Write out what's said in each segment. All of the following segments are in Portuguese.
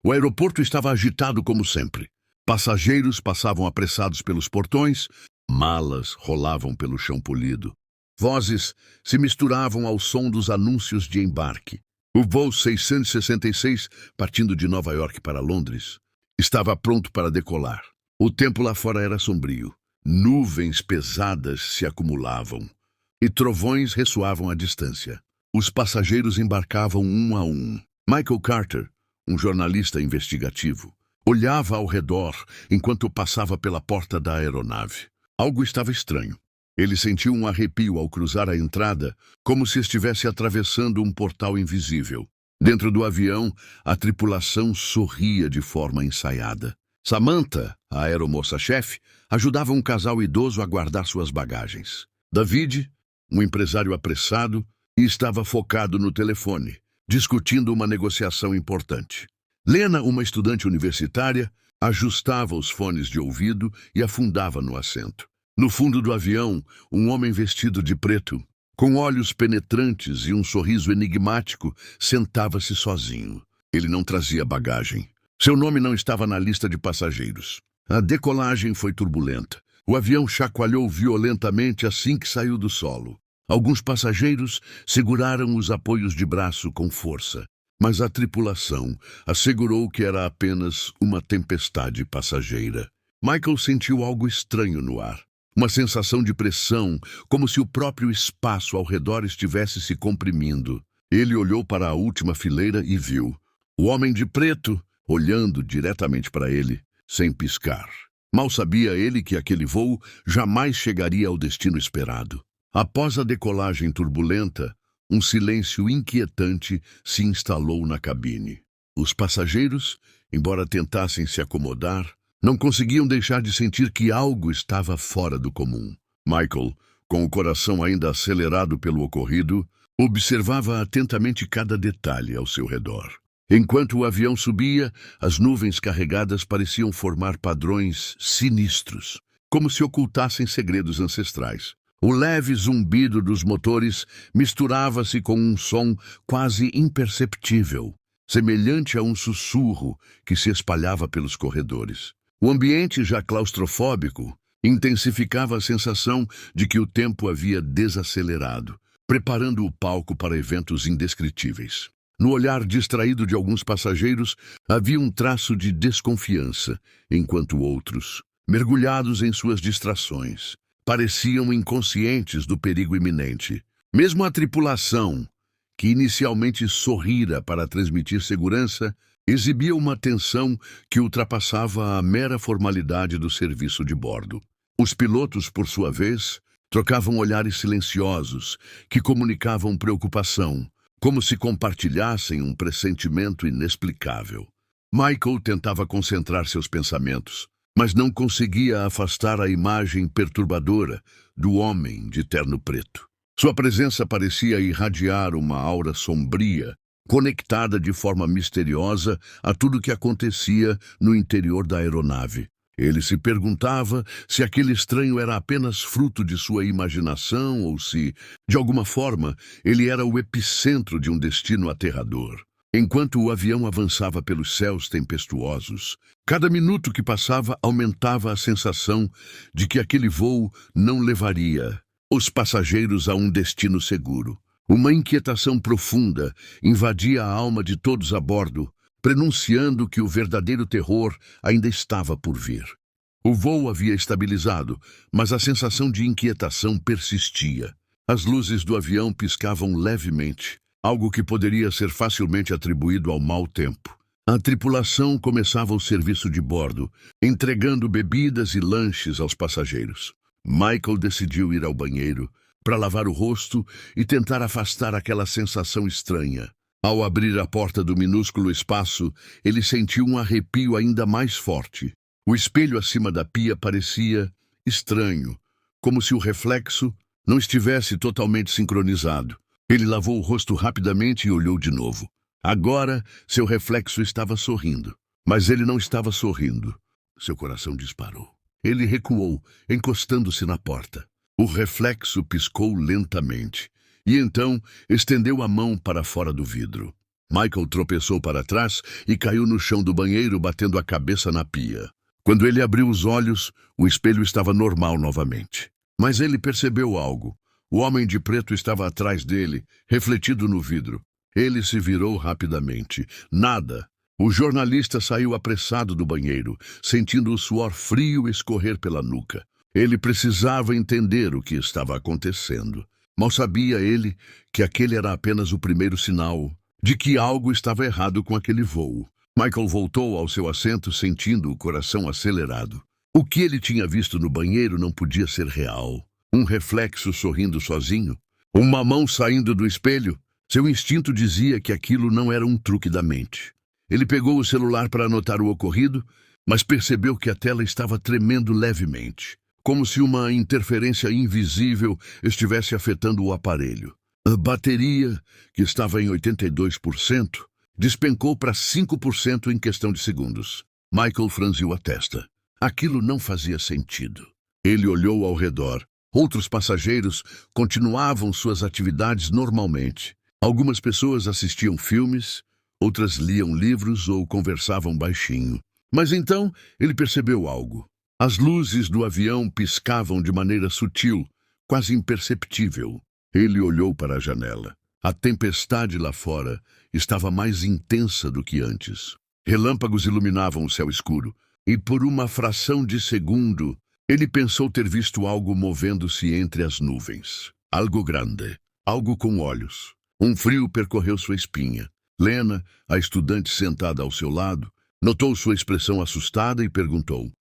O aeroporto estava agitado como sempre. Passageiros passavam apressados pelos portões, malas rolavam pelo chão polido. Vozes se misturavam ao som dos anúncios de embarque. O voo 666, partindo de Nova York para Londres, estava pronto para decolar. O tempo lá fora era sombrio. Nuvens pesadas se acumulavam e trovões ressoavam à distância. Os passageiros embarcavam um a um. Michael Carter, um jornalista investigativo, olhava ao redor enquanto passava pela porta da aeronave. Algo estava estranho. Ele sentiu um arrepio ao cruzar a entrada, como se estivesse atravessando um portal invisível. Dentro do avião, a tripulação sorria de forma ensaiada. Samantha, a aeromoça-chefe, ajudava um casal idoso a guardar suas bagagens. David, um empresário apressado, estava focado no telefone, discutindo uma negociação importante. Lena, uma estudante universitária, ajustava os fones de ouvido e afundava no assento. No fundo do avião, um homem vestido de preto, com olhos penetrantes e um sorriso enigmático, sentava-se sozinho. Ele não trazia bagagem. Seu nome não estava na lista de passageiros. A decolagem foi turbulenta. O avião chacoalhou violentamente assim que saiu do solo. Alguns passageiros seguraram os apoios de braço com força, mas a tripulação assegurou que era apenas uma tempestade passageira. Michael sentiu algo estranho no ar. Uma sensação de pressão, como se o próprio espaço ao redor estivesse se comprimindo. Ele olhou para a última fileira e viu o homem de preto olhando diretamente para ele, sem piscar. Mal sabia ele que aquele voo jamais chegaria ao destino esperado. Após a decolagem turbulenta, um silêncio inquietante se instalou na cabine. Os passageiros, embora tentassem se acomodar, não conseguiam deixar de sentir que algo estava fora do comum. Michael, com o coração ainda acelerado pelo ocorrido, observava atentamente cada detalhe ao seu redor. Enquanto o avião subia, as nuvens carregadas pareciam formar padrões sinistros, como se ocultassem segredos ancestrais. O leve zumbido dos motores misturava-se com um som quase imperceptível, semelhante a um sussurro que se espalhava pelos corredores. O ambiente, já claustrofóbico, intensificava a sensação de que o tempo havia desacelerado, preparando o palco para eventos indescritíveis. No olhar distraído de alguns passageiros, havia um traço de desconfiança, enquanto outros, mergulhados em suas distrações, pareciam inconscientes do perigo iminente. Mesmo a tripulação, que inicialmente sorrira para transmitir segurança, exibia uma tensão que ultrapassava a mera formalidade do serviço de bordo. Os pilotos, por sua vez, trocavam olhares silenciosos que comunicavam preocupação, como se compartilhassem um pressentimento inexplicável. Michael tentava concentrar seus pensamentos, mas não conseguia afastar a imagem perturbadora do homem de terno preto. Sua presença parecia irradiar uma aura sombria, conectada de forma misteriosa a tudo o que acontecia no interior da aeronave. Ele se perguntava se aquele estranho era apenas fruto de sua imaginação ou se, de alguma forma, ele era o epicentro de um destino aterrador. Enquanto o avião avançava pelos céus tempestuosos, cada minuto que passava aumentava a sensação de que aquele voo não levaria os passageiros a um destino seguro. Uma inquietação profunda invadia a alma de todos a bordo, prenunciando que o verdadeiro terror ainda estava por vir. O voo havia estabilizado, mas a sensação de inquietação persistia. As luzes do avião piscavam levemente, algo que poderia ser facilmente atribuído ao mau tempo. A tripulação começava o serviço de bordo, entregando bebidas e lanches aos passageiros. Michael decidiu ir ao banheiro para lavar o rosto e tentar afastar aquela sensação estranha. Ao abrir a porta do minúsculo espaço, ele sentiu um arrepio ainda mais forte. O espelho acima da pia parecia estranho, como se o reflexo não estivesse totalmente sincronizado. Ele lavou o rosto rapidamente e olhou de novo. Agora, seu reflexo estava sorrindo. Mas ele não estava sorrindo. Seu coração disparou. Ele recuou, encostando-se na porta. O reflexo piscou lentamente, e então estendeu a mão para fora do vidro. Michael tropeçou para trás e caiu no chão do banheiro, batendo a cabeça na pia. Quando ele abriu os olhos, o espelho estava normal novamente. Mas ele percebeu algo. O homem de preto estava atrás dele, refletido no vidro. Ele se virou rapidamente. Nada. O jornalista saiu apressado do banheiro, sentindo o suor frio escorrer pela nuca. Ele precisava entender o que estava acontecendo. Mal sabia ele que aquele era apenas o primeiro sinal de que algo estava errado com aquele voo. Michael voltou ao seu assento, sentindo o coração acelerado. O que ele tinha visto no banheiro não podia ser real. Um reflexo sorrindo sozinho, uma mão saindo do espelho. Seu instinto dizia que aquilo não era um truque da mente. Ele pegou o celular para anotar o ocorrido, mas percebeu que a tela estava tremendo levemente, como se uma interferência invisível estivesse afetando o aparelho. A bateria, que estava em 82%, despencou para 5% em questão de segundos. Michael franziu a testa. Aquilo não fazia sentido. Ele olhou ao redor. Outros passageiros continuavam suas atividades normalmente. Algumas pessoas assistiam filmes, outras liam livros ou conversavam baixinho. Mas então ele percebeu algo. As luzes do avião piscavam de maneira sutil, quase imperceptível. Ele olhou para a janela. A tempestade lá fora estava mais intensa do que antes. Relâmpagos iluminavam o céu escuro, e por uma fração de segundo, ele pensou ter visto algo movendo-se entre as nuvens. Algo grande, algo com olhos. Um frio percorreu sua espinha. Lena, a estudante sentada ao seu lado, notou sua expressão assustada e perguntou: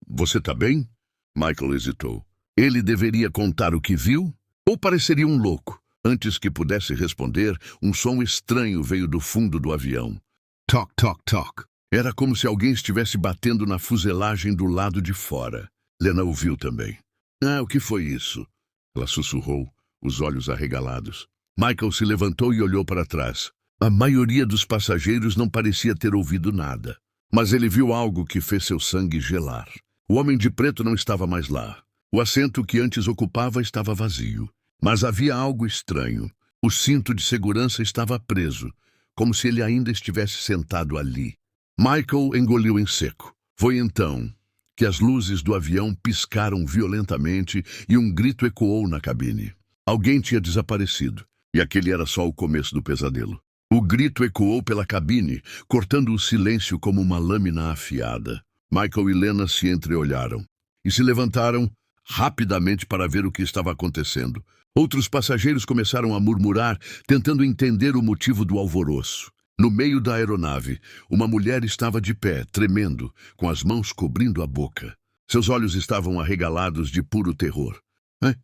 "Você está bem?" Michael hesitou. Ele deveria contar o que viu? Ou pareceria um louco? Antes que pudesse responder, um som estranho veio do fundo do avião. Toc, toc, toc. Era como se alguém estivesse batendo na fuselagem do lado de fora. Lena ouviu também. "Ah, o que foi isso?" Ela sussurrou, os olhos arregalados. Michael se levantou e olhou para trás. A maioria dos passageiros não parecia ter ouvido nada. Mas ele viu algo que fez seu sangue gelar. O homem de preto não estava mais lá. O assento que antes ocupava estava vazio. Mas havia algo estranho. O cinto de segurança estava preso, como se ele ainda estivesse sentado ali. Michael engoliu em seco. Foi então que as luzes do avião piscaram violentamente e um grito ecoou na cabine. Alguém tinha desaparecido, e aquele era só o começo do pesadelo. O grito ecoou pela cabine, cortando o silêncio como uma lâmina afiada. Michael e Lena se entreolharam e se levantaram rapidamente para ver o que estava acontecendo. Outros passageiros começaram a murmurar, tentando entender o motivo do alvoroço. No meio da aeronave, uma mulher estava de pé, tremendo, com as mãos cobrindo a boca. Seus olhos estavam arregalados de puro terror.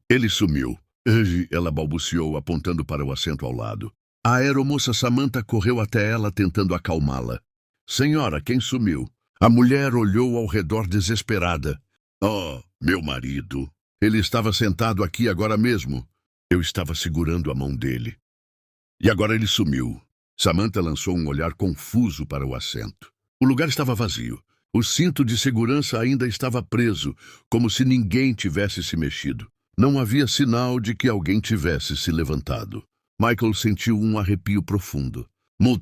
Ele sumiu. Ela balbuciou, apontando para o assento ao lado. A aeromoça Samantha correu até ela, tentando acalmá-la. "Senhora, quem sumiu?" A mulher olhou ao redor desesperada. "Oh, meu marido. Ele estava sentado aqui agora mesmo. Eu estava segurando a mão dele. E agora ele sumiu." Samantha lançou um olhar confuso para o assento. O lugar estava vazio. O cinto de segurança ainda estava preso, como se ninguém tivesse se mexido. Não havia sinal de que alguém tivesse se levantado. Michael sentiu um arrepio profundo.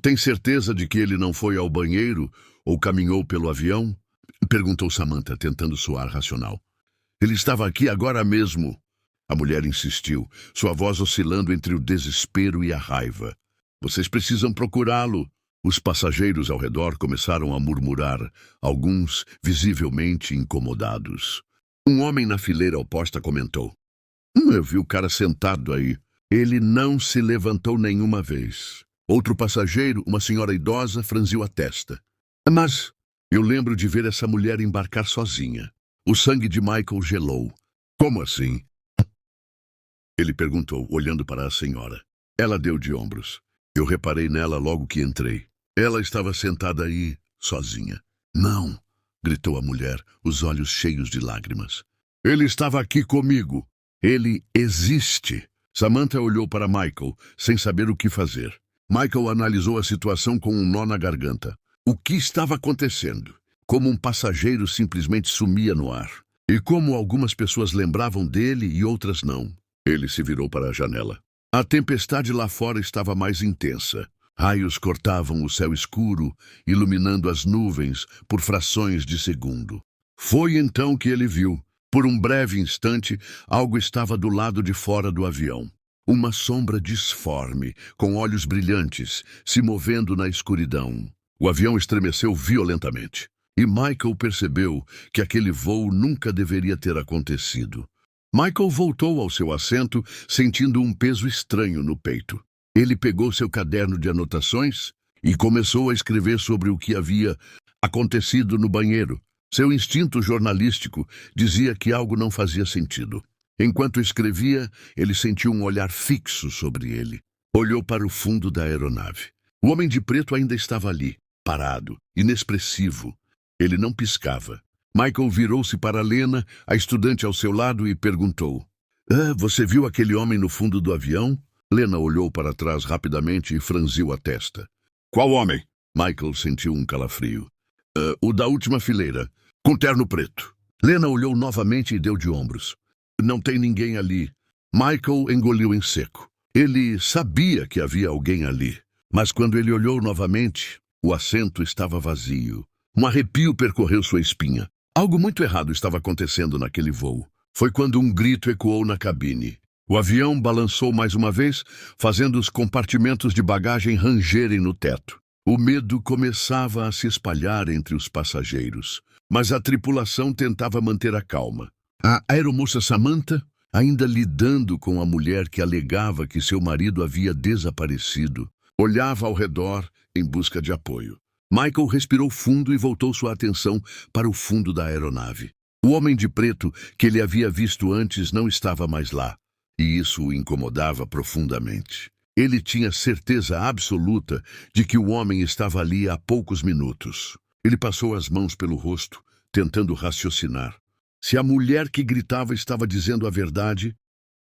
"Tem certeza de que ele não foi ao banheiro ou caminhou pelo avião?" perguntou Samantha, tentando soar racional. "Ele estava aqui agora mesmo." A mulher insistiu, sua voz oscilando entre o desespero e a raiva. "Vocês precisam procurá-lo." Os passageiros ao redor começaram a murmurar, alguns visivelmente incomodados. Um homem na fileira oposta comentou: Eu vi o cara sentado aí. Ele não se levantou nenhuma vez." Outro passageiro, uma senhora idosa, franziu a testa. "Mas eu lembro de ver essa mulher embarcar sozinha." O sangue de Michael gelou. "Como assim?" ele perguntou, olhando para a senhora. Ela deu de ombros. "Eu reparei nela logo que entrei. Ela estava sentada aí, sozinha." "Não!" gritou a mulher, os olhos cheios de lágrimas. "Ele estava aqui comigo. Ele existe." Samantha olhou para Michael, sem saber o que fazer. Michael analisou a situação com um nó na garganta. O que estava acontecendo? Como um passageiro simplesmente sumia no ar. E como algumas pessoas lembravam dele e outras não. Ele se virou para a janela. A tempestade lá fora estava mais intensa. Raios cortavam o céu escuro, iluminando as nuvens por frações de segundo. Foi então que ele viu. Por um breve instante, algo estava do lado de fora do avião. Uma sombra disforme, com olhos brilhantes, se movendo na escuridão. O avião estremeceu violentamente. E Michael percebeu que aquele voo nunca deveria ter acontecido. Michael voltou ao seu assento, sentindo um peso estranho no peito. Ele pegou seu caderno de anotações e começou a escrever sobre o que havia acontecido no banheiro. Seu instinto jornalístico dizia que algo não fazia sentido. Enquanto escrevia, ele sentiu um olhar fixo sobre ele. Olhou para o fundo da aeronave. O homem de preto ainda estava ali, parado, inexpressivo. Ele não piscava. Michael virou-se para Lena, a estudante ao seu lado, e perguntou: Você viu aquele homem no fundo do avião? Lena olhou para trás rapidamente e franziu a testa. Qual homem? Michael sentiu um calafrio. O da última fileira, com terno preto. Lena olhou novamente e deu de ombros. Não tem ninguém ali. Michael engoliu em seco. Ele sabia que havia alguém ali, mas quando ele olhou novamente, o assento estava vazio. Um arrepio percorreu sua espinha. Algo muito errado estava acontecendo naquele voo. Foi quando um grito ecoou na cabine. O avião balançou mais uma vez, fazendo os compartimentos de bagagem rangerem no teto. O medo começava a se espalhar entre os passageiros, mas a tripulação tentava manter a calma. A aeromoça Samantha, ainda lidando com a mulher que alegava que seu marido havia desaparecido, olhava ao redor em busca de apoio. Michael respirou fundo e voltou sua atenção para o fundo da aeronave. O homem de preto que ele havia visto antes não estava mais lá, e isso o incomodava profundamente. Ele tinha certeza absoluta de que o homem estava ali há poucos minutos. Ele passou as mãos pelo rosto, tentando raciocinar. Se a mulher que gritava estava dizendo a verdade,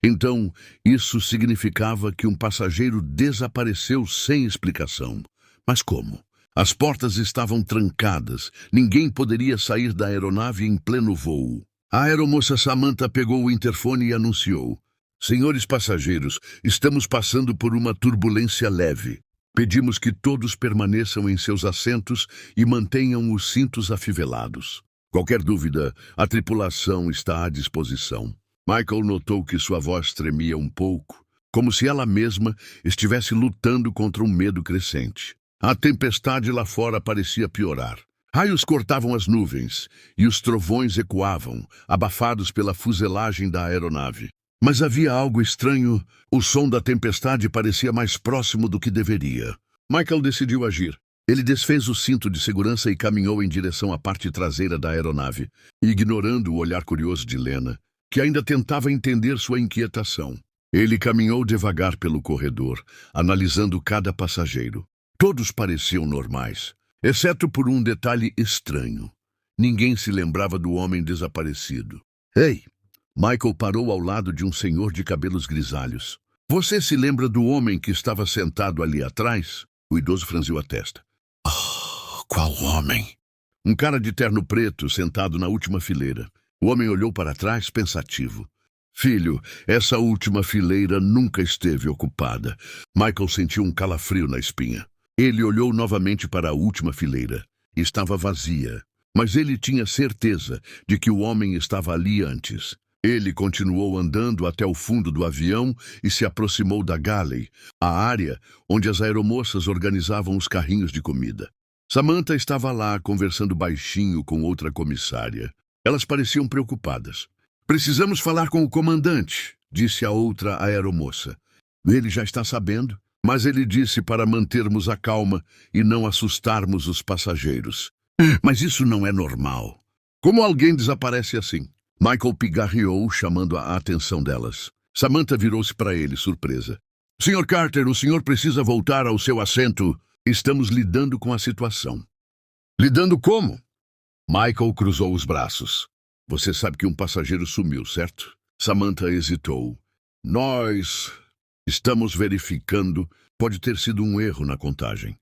então isso significava que um passageiro desapareceu sem explicação. Mas como? As portas estavam trancadas. Ninguém poderia sair da aeronave em pleno voo. A aeromoça Samantha pegou o interfone e anunciou: Senhores passageiros, estamos passando por uma turbulência leve. Pedimos que todos permaneçam em seus assentos e mantenham os cintos afivelados. Qualquer dúvida, a tripulação está à disposição. Michael notou que sua voz tremia um pouco, como se ela mesma estivesse lutando contra um medo crescente. A tempestade lá fora parecia piorar. Raios cortavam as nuvens e os trovões ecoavam, abafados pela fuselagem da aeronave. Mas havia algo estranho. O som da tempestade parecia mais próximo do que deveria. Michael decidiu agir. Ele desfez o cinto de segurança e caminhou em direção à parte traseira da aeronave, ignorando o olhar curioso de Lena, que ainda tentava entender sua inquietação. Ele caminhou devagar pelo corredor, analisando cada passageiro. Todos pareciam normais, exceto por um detalhe estranho. Ninguém se lembrava do homem desaparecido. Ei! Michael parou ao lado de um senhor de cabelos grisalhos. Você se lembra do homem que estava sentado ali atrás? O idoso franziu a testa. Qual homem? Um cara de terno preto sentado na última fileira. O homem olhou para trás pensativo. Filho, essa última fileira nunca esteve ocupada. Michael sentiu um calafrio na espinha. Ele olhou novamente para a última fileira. Estava vazia, mas ele tinha certeza de que o homem estava ali antes. Ele continuou andando até o fundo do avião e se aproximou da galley, a área onde as aeromoças organizavam os carrinhos de comida. Samantha estava lá, conversando baixinho com outra comissária. Elas pareciam preocupadas. Precisamos falar com o comandante, disse a outra aeromoça. Ele já está sabendo, mas ele disse para mantermos a calma e não assustarmos os passageiros. Mas isso não é normal. Como alguém desaparece assim? Michael pigarreou, chamando a atenção delas. Samantha virou-se para ele, surpresa. Sr. Carter, o senhor precisa voltar ao seu assento. Estamos lidando com a situação. Lidando como? Michael cruzou os braços. Você sabe que um passageiro sumiu, certo? Samantha hesitou. Nós estamos verificando. Pode ter sido um erro na contagem.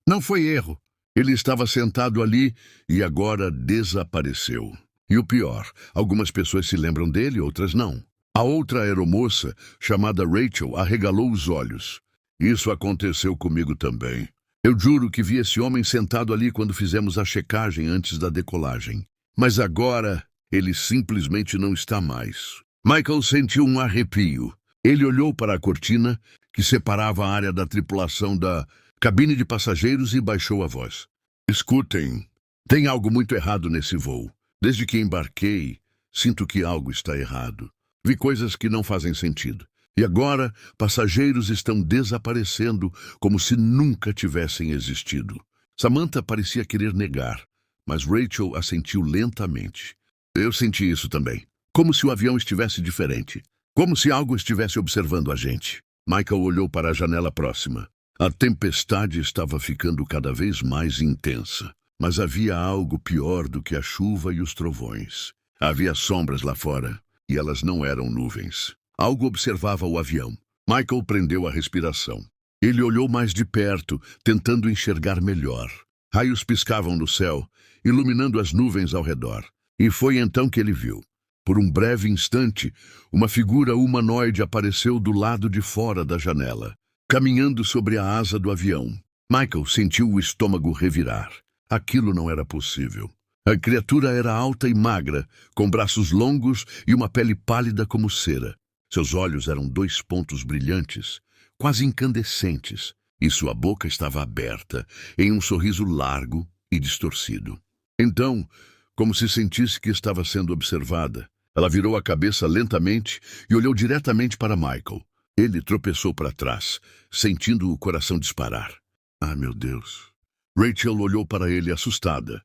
Não foi erro. Ele estava sentado ali e agora desapareceu. E o pior, algumas pessoas se lembram dele, outras não. A outra aeromoça, chamada Rachel, arregalou os olhos. Isso aconteceu comigo também. Eu juro que vi esse homem sentado ali quando fizemos a checagem antes da decolagem. Mas agora, ele simplesmente não está mais. Michael sentiu um arrepio. Ele olhou para a cortina que separava a área da tripulação da cabine de passageiros e baixou a voz. Escutem, tem algo muito errado nesse voo. Desde que embarquei, sinto que algo está errado. Vi coisas que não fazem sentido. E agora, passageiros estão desaparecendo como se nunca tivessem existido. Samantha parecia querer negar, mas Rachel assentiu lentamente. Eu senti isso também. Como se o avião estivesse diferente. Como se algo estivesse observando a gente. Michael olhou para a janela próxima. A tempestade estava ficando cada vez mais intensa. Mas havia algo pior do que a chuva e os trovões. Havia sombras lá fora, e elas não eram nuvens. Algo observava o avião. Michael prendeu a respiração. Ele olhou mais de perto, tentando enxergar melhor. Raios piscavam no céu, iluminando as nuvens ao redor. E foi então que ele viu. Por um breve instante, uma figura humanoide apareceu do lado de fora da janela, caminhando sobre a asa do avião. Michael sentiu o estômago revirar. Aquilo não era possível. A criatura era alta e magra, com braços longos e uma pele pálida como cera. Seus olhos eram 2 pontos brilhantes, quase incandescentes, e sua boca estava aberta, em um sorriso largo e distorcido. Então, como se sentisse que estava sendo observada, ela virou a cabeça lentamente e olhou diretamente para Michael. Ele tropeçou para trás, sentindo o coração disparar. Ah, meu Deus! Rachel olhou para ele assustada.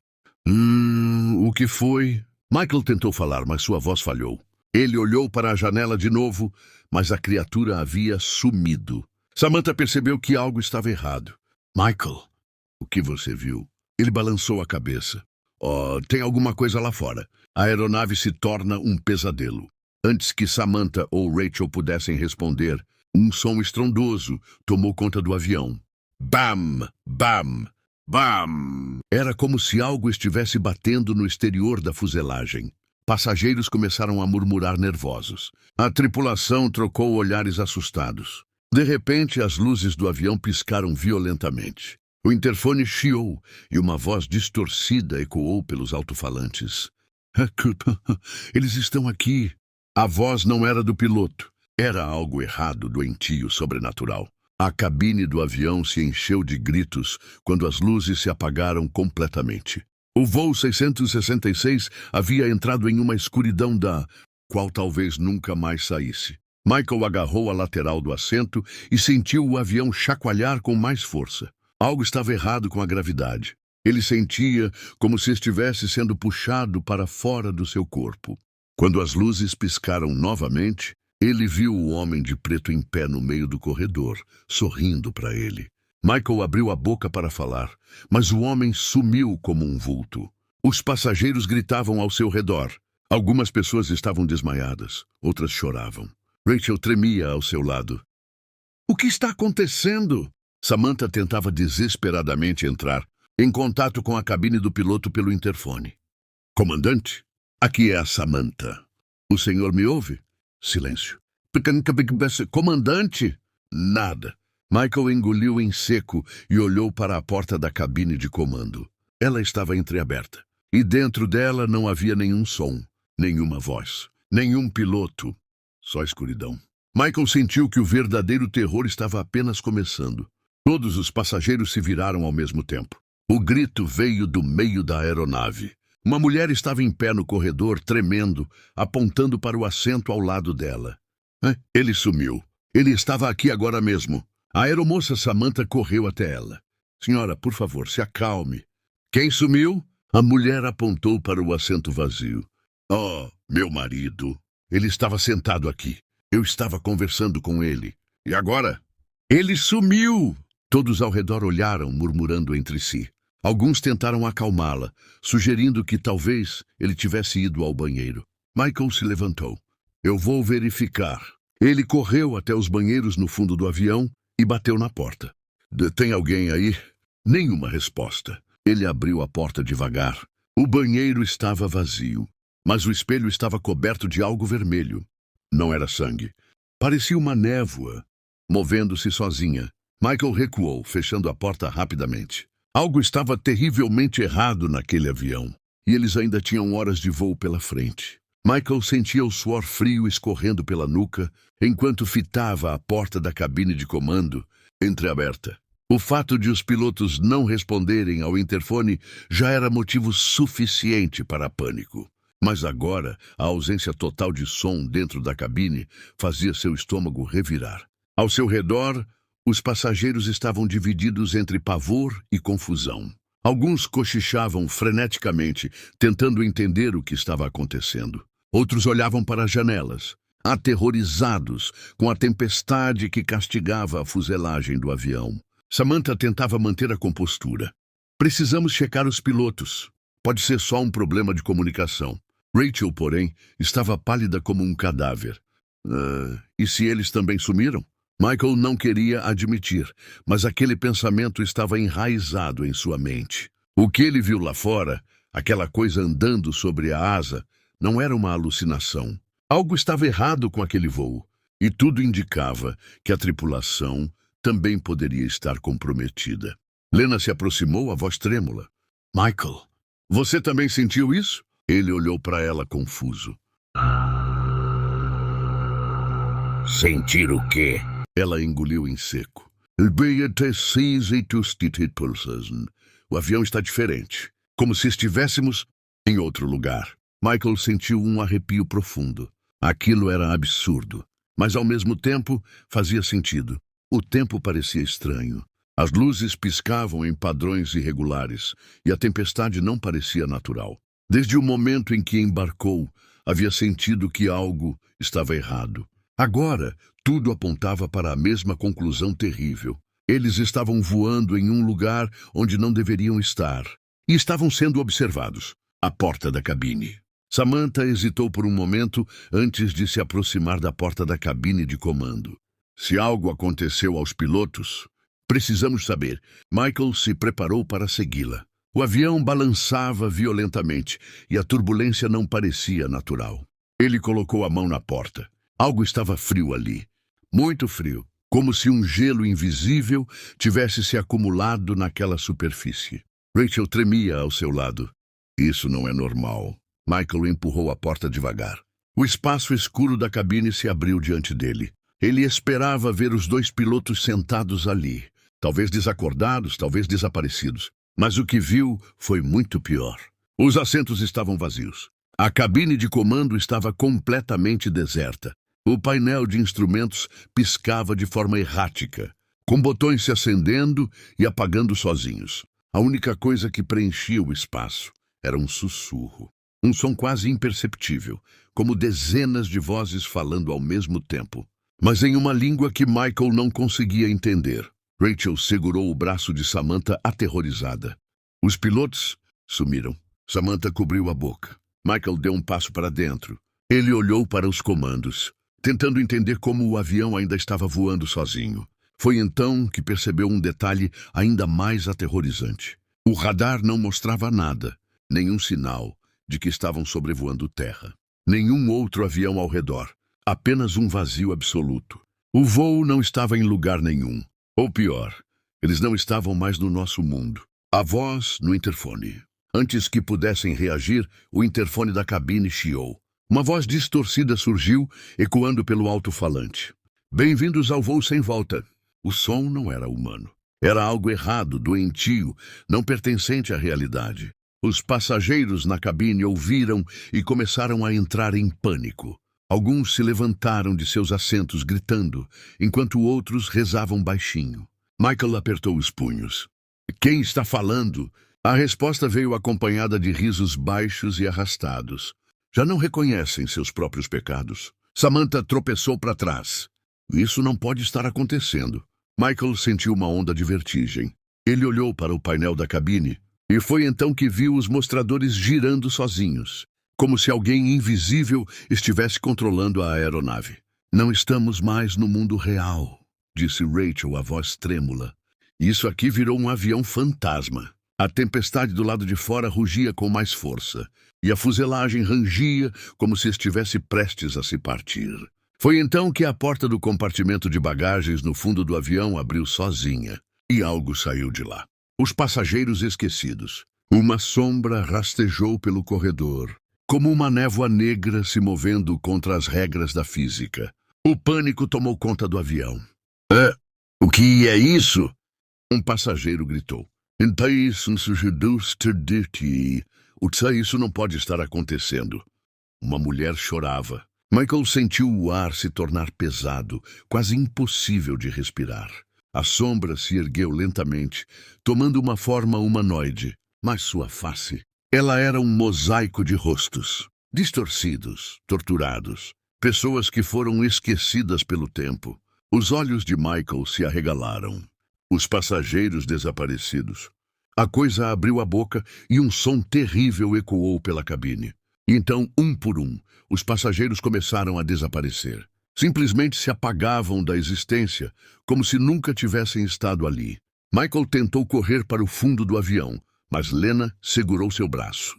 O que foi? Michael tentou falar, mas sua voz falhou. Ele olhou para a janela de novo, mas a criatura havia sumido. Samantha percebeu que algo estava errado. Michael, o que você viu? Ele balançou a cabeça. Tem alguma coisa lá fora. A aeronave se torna um pesadelo. Antes que Samantha ou Rachel pudessem responder, um som estrondoso tomou conta do avião. Bam! Bam! Bam! Era como se algo estivesse batendo no exterior da fuselagem. Passageiros começaram a murmurar nervosos. A tripulação trocou olhares assustados. De repente, as luzes do avião piscaram violentamente. O interfone chiou e uma voz distorcida ecoou pelos alto-falantes. Eles estão aqui. A voz não era do piloto. Era algo errado, doentio, sobrenatural. A cabine do avião se encheu de gritos quando as luzes se apagaram completamente. O voo 666 havia entrado em uma escuridão da qual talvez nunca mais saísse. Michael agarrou a lateral do assento e sentiu o avião chacoalhar com mais força. Algo estava errado com a gravidade. Ele sentia como se estivesse sendo puxado para fora do seu corpo. Quando as luzes piscaram novamente, ele viu o homem de preto em pé no meio do corredor, sorrindo para ele. Michael abriu a boca para falar, mas o homem sumiu como um vulto. Os passageiros gritavam ao seu redor. Algumas pessoas estavam desmaiadas, outras choravam. Rachel tremia ao seu lado. O que está acontecendo? Samantha tentava desesperadamente entrar, em contato com a cabine do piloto pelo interfone. Comandante, aqui é a Samantha. O senhor me ouve? Silêncio. Comandante? Nada. Michael engoliu em seco e olhou para a porta da cabine de comando. Ela estava entreaberta, e dentro dela não havia nenhum som, nenhuma voz, nenhum piloto. Só escuridão. Michael sentiu que o verdadeiro terror estava apenas começando. Todos os passageiros se viraram ao mesmo tempo. O grito veio do meio da aeronave. Uma mulher estava em pé no corredor, tremendo, apontando para o assento ao lado dela. Ele sumiu. Ele estava aqui agora mesmo. A aeromoça Samantha correu até ela. Senhora, por favor, se acalme. Quem sumiu? A mulher apontou para o assento vazio. Meu marido. Ele estava sentado aqui. Eu estava conversando com ele. E agora? Ele sumiu! Todos ao redor olharam, murmurando entre si. Alguns tentaram acalmá-la, sugerindo que talvez ele tivesse ido ao banheiro. Michael se levantou. Eu vou verificar. Ele correu até os banheiros no fundo do avião e bateu na porta. Tem alguém aí? Nenhuma resposta. Ele abriu a porta devagar. O banheiro estava vazio, mas o espelho estava coberto de algo vermelho. Não era sangue. Parecia uma névoa, movendo-se sozinha. Michael recuou, fechando a porta rapidamente. Algo estava terrivelmente errado naquele avião, e eles ainda tinham horas de voo pela frente. Michael sentia o suor frio escorrendo pela nuca enquanto fitava a porta da cabine de comando entreaberta. O fato de os pilotos não responderem ao interfone já era motivo suficiente para pânico. Mas agora, a ausência total de som dentro da cabine fazia seu estômago revirar. Ao seu redor, os passageiros estavam divididos entre pavor e confusão. Alguns cochichavam freneticamente, tentando entender o que estava acontecendo. Outros olhavam para as janelas, aterrorizados com a tempestade que castigava a fuselagem do avião. Samantha tentava manter a compostura. Precisamos checar os pilotos. Pode ser só um problema de comunicação. Rachel, porém, estava pálida como um cadáver. E se eles também sumiram? Michael não queria admitir, mas aquele pensamento estava enraizado em sua mente. O que ele viu lá fora, aquela coisa andando sobre a asa, não era uma alucinação. Algo estava errado com aquele voo, e tudo indicava que a tripulação também poderia estar comprometida. Lena se aproximou, a voz trêmula. Michael, você também sentiu isso? Ele olhou para ela confuso. Sentir o quê? Ela engoliu em seco. O avião está diferente, como se estivéssemos em outro lugar. Michael sentiu um arrepio profundo. Aquilo era absurdo, mas ao mesmo tempo fazia sentido. O tempo parecia estranho. As luzes piscavam em padrões irregulares e a tempestade não parecia natural. Desde o momento em que embarcou, havia sentido que algo estava errado. Agora, tudo apontava para a mesma conclusão terrível. Eles estavam voando em um lugar onde não deveriam estar e estavam sendo observados. A porta da cabine. Samantha hesitou por um momento antes de se aproximar da porta da cabine de comando. Se algo aconteceu aos pilotos, precisamos saber. Michael se preparou para segui-la. O avião balançava violentamente e a turbulência não parecia natural. Ele colocou a mão na porta. Algo estava frio ali. Muito frio, como se um gelo invisível tivesse se acumulado naquela superfície. Rachel tremia ao seu lado. Isso não é normal. Michael empurrou a porta devagar. O espaço escuro da cabine se abriu diante dele. Ele esperava ver os dois pilotos sentados ali, talvez desacordados, talvez desaparecidos. Mas o que viu foi muito pior. Os assentos estavam vazios. A cabine de comando estava completamente deserta. O painel de instrumentos piscava de forma errática, com botões se acendendo e apagando sozinhos. A única coisa que preenchia o espaço era um sussurro. Um som quase imperceptível, como dezenas de vozes falando ao mesmo tempo, mas em uma língua que Michael não conseguia entender. Rachel segurou o braço de Samantha aterrorizada. Os pilotos sumiram. Samantha cobriu a boca. Michael deu um passo para dentro. Ele olhou para os comandos, tentando entender como o avião ainda estava voando sozinho. Foi então que percebeu um detalhe ainda mais aterrorizante. O radar não mostrava nada, nenhum sinal de que estavam sobrevoando terra. Nenhum outro avião ao redor, apenas um vazio absoluto. O voo não estava em lugar nenhum. Ou pior, eles não estavam mais no nosso mundo. A voz no interfone. Antes que pudessem reagir, o interfone da cabine chiou. Uma voz distorcida surgiu, ecoando pelo alto-falante. Bem-vindos ao voo sem volta. O som não era humano. Era algo errado, doentio, não pertencente à realidade. Os passageiros na cabine ouviram e começaram a entrar em pânico. Alguns se levantaram de seus assentos gritando, enquanto outros rezavam baixinho. Michael apertou os punhos. Quem está falando? A resposta veio acompanhada de risos baixos e arrastados. Já não reconhecem seus próprios pecados. Samantha tropeçou para trás. Isso não pode estar acontecendo. Michael sentiu uma onda de vertigem. Ele olhou para o painel da cabine e foi então que viu os mostradores girando sozinhos, como se alguém invisível estivesse controlando a aeronave. Não estamos mais no mundo real, disse Rachel, a voz trêmula. Isso aqui virou um avião fantasma. A tempestade do lado de fora rugia com mais força, e a fuselagem rangia como se estivesse prestes a se partir. Foi então que a porta do compartimento de bagagens no fundo do avião abriu sozinha e algo saiu de lá. Os passageiros esquecidos. Uma sombra rastejou pelo corredor, como uma névoa negra se movendo contra as regras da física. O pânico tomou conta do avião. O que é isso? Um passageiro gritou. Isso não pode estar acontecendo. Uma mulher chorava. Michael sentiu o ar se tornar pesado, quase impossível de respirar. A sombra se ergueu lentamente, tomando uma forma humanoide, mas sua face... Ela era um mosaico de rostos, distorcidos, torturados, pessoas que foram esquecidas pelo tempo. Os olhos de Michael se arregalaram. Os passageiros desaparecidos. A coisa abriu a boca e um som terrível ecoou pela cabine. E então, um por um, os passageiros começaram a desaparecer. Simplesmente se apagavam da existência, como se nunca tivessem estado ali. Michael tentou correr para o fundo do avião, mas Lena segurou seu braço.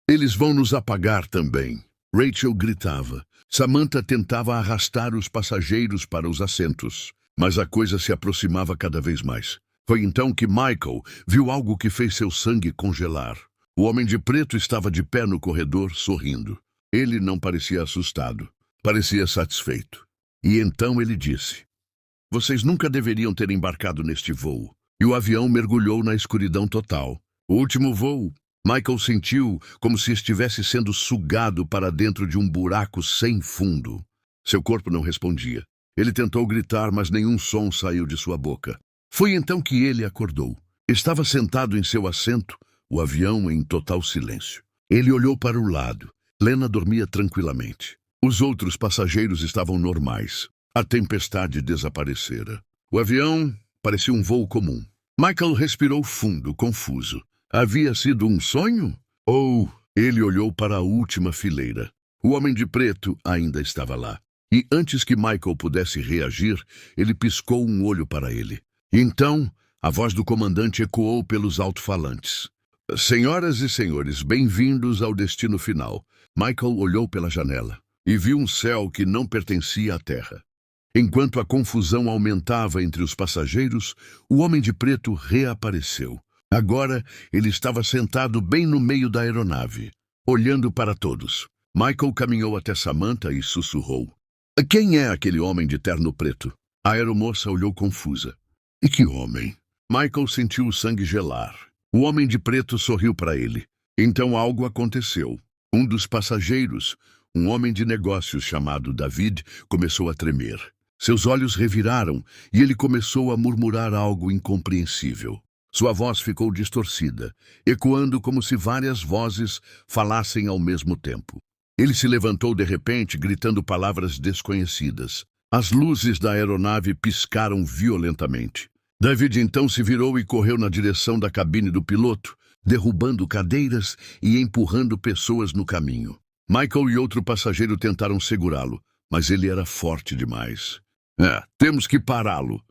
Eles vão nos apagar também, Rachel gritava. Samantha tentava arrastar os passageiros para os assentos, mas a coisa se aproximava cada vez mais. Foi então que Michael viu algo que fez seu sangue congelar. O homem de preto estava de pé no corredor, sorrindo. Ele não parecia assustado, parecia satisfeito. E então ele disse: "Vocês nunca deveriam ter embarcado neste voo." E o avião mergulhou na escuridão total. O último voo, Michael sentiu como se estivesse sendo sugado para dentro de um buraco sem fundo. Seu corpo não respondia. Ele tentou gritar, mas nenhum som saiu de sua boca. Foi então que ele acordou. Estava sentado em seu assento, o avião em total silêncio. Ele olhou para o lado. Lena dormia tranquilamente. Os outros passageiros estavam normais. A tempestade desaparecera. O avião parecia um voo comum. Michael respirou fundo, confuso. Havia sido um sonho? Ou ele olhou para a última fileira. O homem de preto ainda estava lá. E antes que Michael pudesse reagir, ele piscou um olho para ele. Então, a voz do comandante ecoou pelos alto-falantes. "Senhoras e senhores, bem-vindos ao destino final." Michael olhou pela janela e viu um céu que não pertencia à terra. Enquanto a confusão aumentava entre os passageiros, o homem de preto reapareceu. Agora, ele estava sentado bem no meio da aeronave, olhando para todos. Michael caminhou até Samantha e sussurrou: "Quem é aquele homem de terno preto?" A aeromoça olhou confusa. "E que homem?" Michael sentiu o sangue gelar. O homem de preto sorriu para ele. Então algo aconteceu. Um dos passageiros, um homem de negócios chamado David, começou a tremer. Seus olhos reviraram e ele começou a murmurar algo incompreensível. Sua voz ficou distorcida, ecoando como se várias vozes falassem ao mesmo tempo. Ele se levantou de repente, gritando palavras desconhecidas. As luzes da aeronave piscaram violentamente. David então se virou e correu na direção da cabine do piloto, derrubando cadeiras e empurrando pessoas no caminho. Michael e outro passageiro tentaram segurá-lo, mas ele era forte demais. Temos que pará-lo!"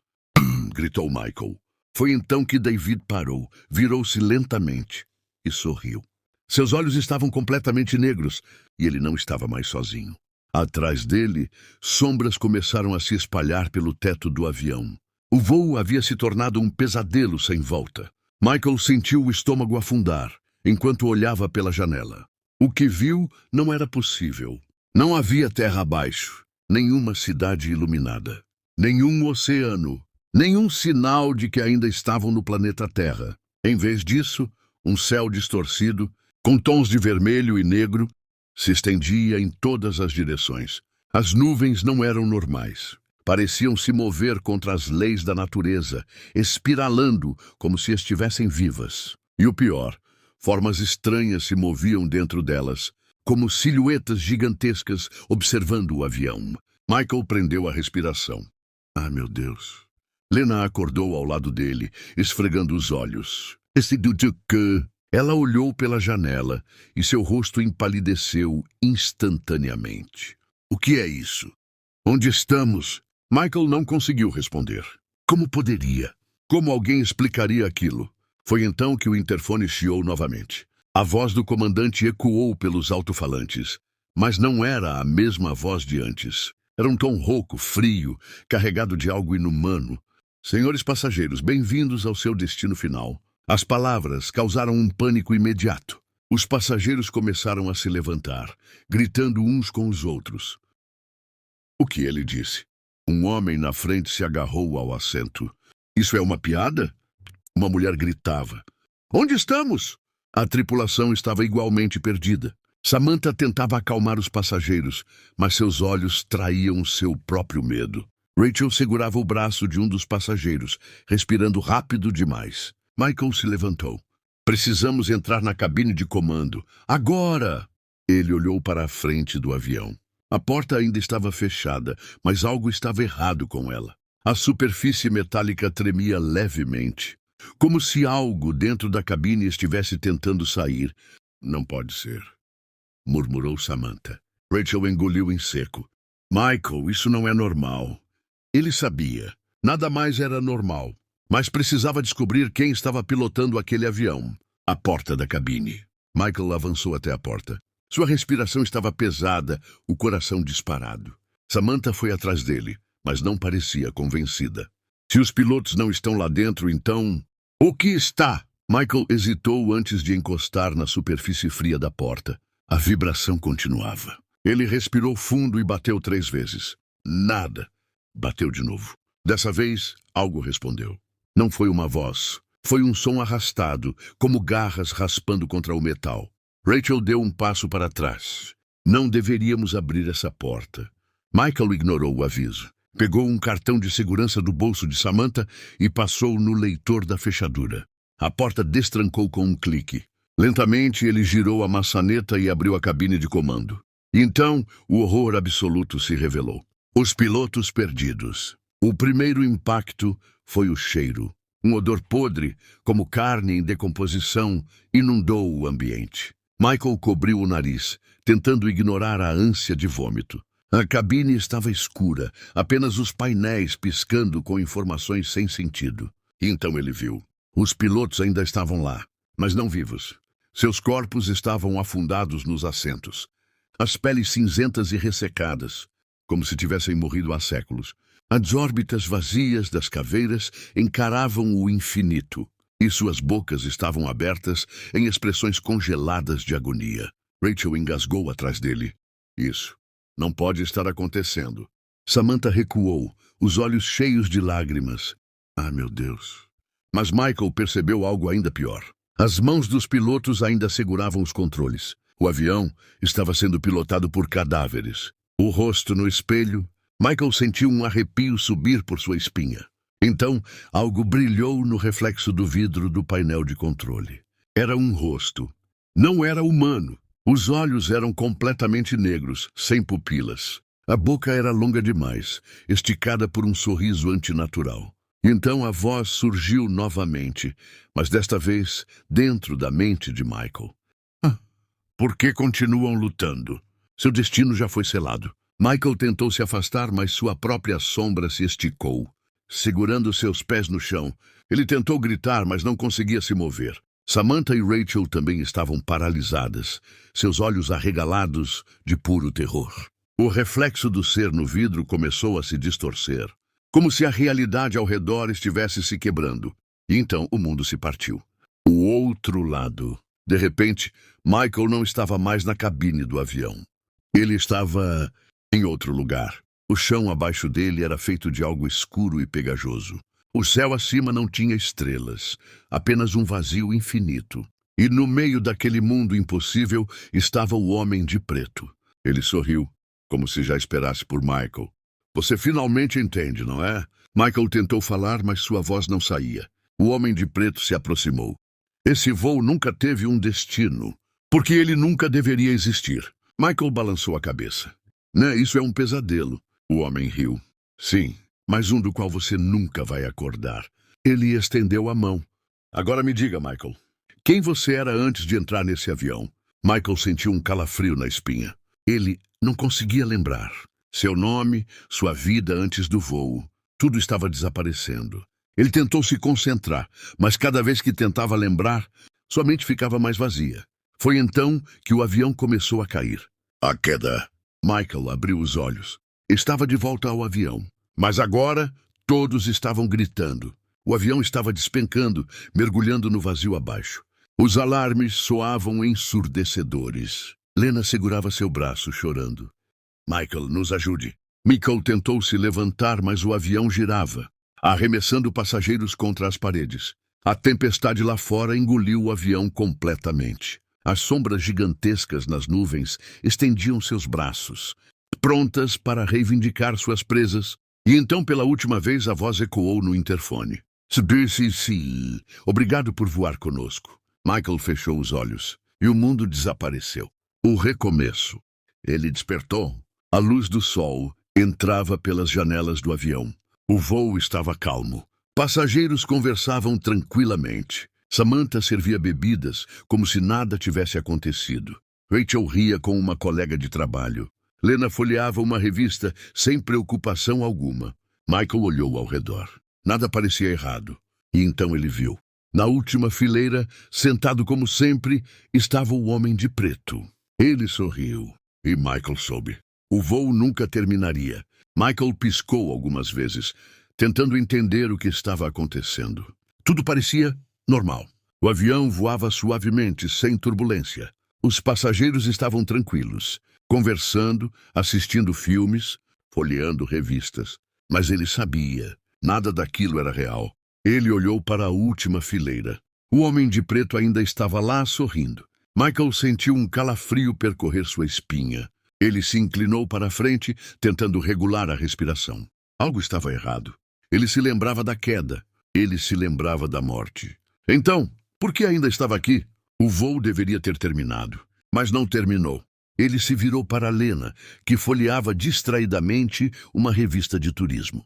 gritou Michael. Foi então que David parou, virou-se lentamente e sorriu. Seus olhos estavam completamente negros e ele não estava mais sozinho. Atrás dele, sombras começaram a se espalhar pelo teto do avião. O voo havia se tornado um pesadelo sem volta. Michael sentiu o estômago afundar, enquanto olhava pela janela. O que viu não era possível. Não havia terra abaixo, nenhuma cidade iluminada, nenhum oceano, nenhum sinal de que ainda estavam no planeta Terra. Em vez disso, um céu distorcido, com tons de vermelho e negro, se estendia em todas as direções. As nuvens não eram normais. Pareciam se mover contra as leis da natureza, espiralando como se estivessem vivas. E o pior, formas estranhas se moviam dentro delas, como silhuetas gigantescas observando o avião. Michael prendeu a respiração. "Ah, meu Deus." Lena acordou ao lado dele, esfregando os olhos. Ela olhou pela janela e seu rosto empalideceu instantaneamente. "O que é isso? Onde estamos?" Michael não conseguiu responder. Como poderia? Como alguém explicaria aquilo? Foi então que o interfone chiou novamente. A voz do comandante ecoou pelos alto-falantes. Mas não era a mesma voz de antes. Era um tom rouco, frio, carregado de algo inumano. Senhores passageiros, bem-vindos ao seu destino final. As palavras causaram um pânico imediato. Os passageiros começaram a se levantar, gritando uns com os outros. O que ele disse? Um homem na frente se agarrou ao assento. Isso é uma piada? Uma mulher gritava. Onde estamos? A tripulação estava igualmente perdida. Samantha tentava acalmar os passageiros, mas seus olhos traíam seu próprio medo. Rachel segurava o braço de um dos passageiros, respirando rápido demais. Michael se levantou. Precisamos entrar na cabine de comando. Agora! Ele olhou para a frente do avião. A porta ainda estava fechada, mas algo estava errado com ela. A superfície metálica tremia levemente, como se algo dentro da cabine estivesse tentando sair. Não pode ser, murmurou Samantha. Rachel engoliu em seco. Michael, isso não é normal. Ele sabia. Nada mais era normal. Mas precisava descobrir quem estava pilotando aquele avião. A porta da cabine. Michael avançou até a porta. Sua respiração estava pesada, o coração disparado. Samantha foi atrás dele, mas não parecia convencida. Se os pilotos não estão lá dentro, então... O que está? Michael hesitou antes de encostar na superfície fria da porta. A vibração continuava. Ele respirou fundo e bateu 3 vezes. Nada. Bateu de novo. Dessa vez, algo respondeu. Não foi uma voz. Foi um som arrastado, como garras raspando contra o metal. Rachel deu um passo para trás. Não deveríamos abrir essa porta. Michael ignorou o aviso. Pegou um cartão de segurança do bolso de Samantha e passou no leitor da fechadura. A porta destrancou com um clique. Lentamente, ele girou a maçaneta e abriu a cabine de comando. Então, o horror absoluto se revelou. Os pilotos perdidos. O primeiro impacto foi o cheiro. Um odor podre, como carne em decomposição, inundou o ambiente. Michael cobriu o nariz, tentando ignorar a ânsia de vômito. A cabine estava escura, apenas os painéis piscando com informações sem sentido. Então ele viu. Os pilotos ainda estavam lá, mas não vivos. Seus corpos estavam afundados nos assentos. As peles cinzentas e ressecadas, como se tivessem morrido há séculos. As órbitas vazias das caveiras encaravam o infinito, e suas bocas estavam abertas em expressões congeladas de agonia. Rachel engasgou atrás dele. Isso não pode estar acontecendo. Samantha recuou, os olhos cheios de lágrimas. Ah, meu Deus. Mas Michael percebeu algo ainda pior. As mãos dos pilotos ainda seguravam os controles. O avião estava sendo pilotado por cadáveres. O rosto no espelho, Michael sentiu um arrepio subir por sua espinha. Então, algo brilhou no reflexo do vidro do painel de controle. Era um rosto. Não era humano. Os olhos eram completamente negros, sem pupilas. A boca era longa demais, esticada por um sorriso antinatural. Então a voz surgiu novamente, mas desta vez dentro da mente de Michael. Por que continuam lutando? Seu destino já foi selado. Michael tentou se afastar, mas sua própria sombra se esticou, segurando seus pés no chão. Ele tentou gritar, mas não conseguia se mover. Samantha e Rachel também estavam paralisadas, seus olhos arregalados de puro terror. O reflexo do ser no vidro começou a se distorcer, como se a realidade ao redor estivesse se quebrando. E então o mundo se partiu. O outro lado. De repente, Michael não estava mais na cabine do avião. Ele estava em outro lugar. O chão abaixo dele era feito de algo escuro e pegajoso. O céu acima não tinha estrelas, apenas um vazio infinito. E no meio daquele mundo impossível estava o homem de preto. Ele sorriu, como se já esperasse por Michael. Você finalmente entende, não é? Michael tentou falar, mas sua voz não saía. O homem de preto se aproximou. Esse voo nunca teve um destino, porque ele nunca deveria existir. Michael balançou a cabeça. Isso é um pesadelo. O homem riu. Sim, mas um do qual você nunca vai acordar. Ele estendeu a mão. Agora me diga, Michael, quem você era antes de entrar nesse avião? Michael sentiu um calafrio na espinha. Ele não conseguia lembrar. Seu nome, sua vida antes do voo. Tudo estava desaparecendo. Ele tentou se concentrar, mas cada vez que tentava lembrar, sua mente ficava mais vazia. Foi então que o avião começou a cair. A queda. Michael abriu os olhos. Estava de volta ao avião. Mas agora, todos estavam gritando. O avião estava despencando, mergulhando no vazio abaixo. Os alarmes soavam ensurdecedores. Lena segurava seu braço, chorando. Michael, nos ajude. Michael tentou se levantar, mas o avião girava, arremessando passageiros contra as paredes. A tempestade lá fora engoliu o avião completamente. As sombras gigantescas nas nuvens estendiam seus braços, prontas para reivindicar suas presas. E então, pela última vez, a voz ecoou no interfone. "Sim, obrigado por voar conosco." Michael fechou os olhos e o mundo desapareceu. O recomeço. Ele despertou. A luz do sol entrava pelas janelas do avião. O voo estava calmo. Passageiros conversavam tranquilamente. Samantha servia bebidas como se nada tivesse acontecido. Rachel ria com uma colega de trabalho. Lena folheava uma revista sem preocupação alguma. Michael olhou ao redor. Nada parecia errado. E então ele viu. Na última fileira, sentado como sempre, estava o homem de preto. Ele sorriu. E Michael soube. O voo nunca terminaria. Michael piscou algumas vezes, tentando entender o que estava acontecendo. Tudo parecia normal. O avião voava suavemente, sem turbulência. Os passageiros estavam tranquilos, conversando, assistindo filmes, folheando revistas. Mas ele sabia, nada daquilo era real. Ele olhou para a última fileira. O homem de preto ainda estava lá, sorrindo. Michael sentiu um calafrio percorrer sua espinha. Ele se inclinou para a frente, tentando regular a respiração. Algo estava errado. Ele se lembrava da queda. Ele se lembrava da morte. Então, por que ainda estava aqui? O voo deveria ter terminado, mas não terminou. Ele se virou para Lena, que folheava distraidamente uma revista de turismo.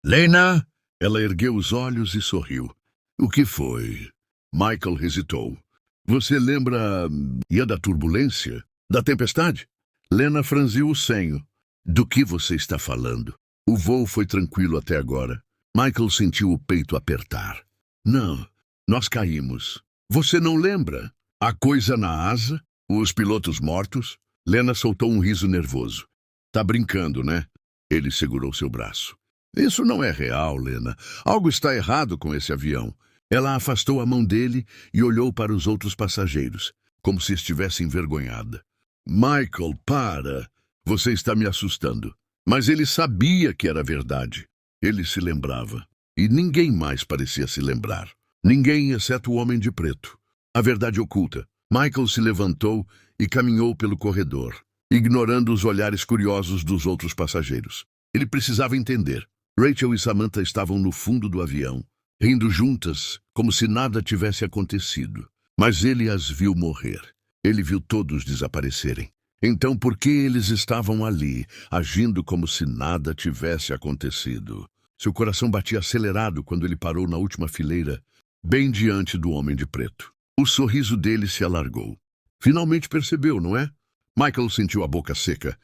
"Lena!" Ela ergueu os olhos e sorriu. "O que foi?" Michael hesitou. "Você lembra... e da turbulência? Da tempestade?" Lena franziu o senho. "Do que você está falando?" "O voo foi tranquilo até agora." Michael sentiu o peito apertar. "Não, nós caímos. Você não lembra? A coisa na asa? Os pilotos mortos?" Lena soltou um riso nervoso. "Tá brincando, né?" Ele segurou seu braço. "Isso não é real, Lena. Algo está errado com esse avião." Ela afastou a mão dele e olhou para os outros passageiros, como se estivesse envergonhada. "Michael, para! Você está me assustando." Mas ele sabia que era verdade. Ele se lembrava. E ninguém mais parecia se lembrar. Ninguém, exceto o homem de preto. A verdade oculta. Michael se levantou e caminhou pelo corredor, ignorando os olhares curiosos dos outros passageiros. Ele precisava entender. Rachel e Samantha estavam no fundo do avião, rindo juntas, como se nada tivesse acontecido. Mas ele as viu morrer. Ele viu todos desaparecerem. Então, por que eles estavam ali, agindo como se nada tivesse acontecido? Seu coração batia acelerado quando ele parou na última fileira, bem diante do homem de preto. O sorriso dele se alargou. Finalmente percebeu, não é? Michael sentiu a boca seca.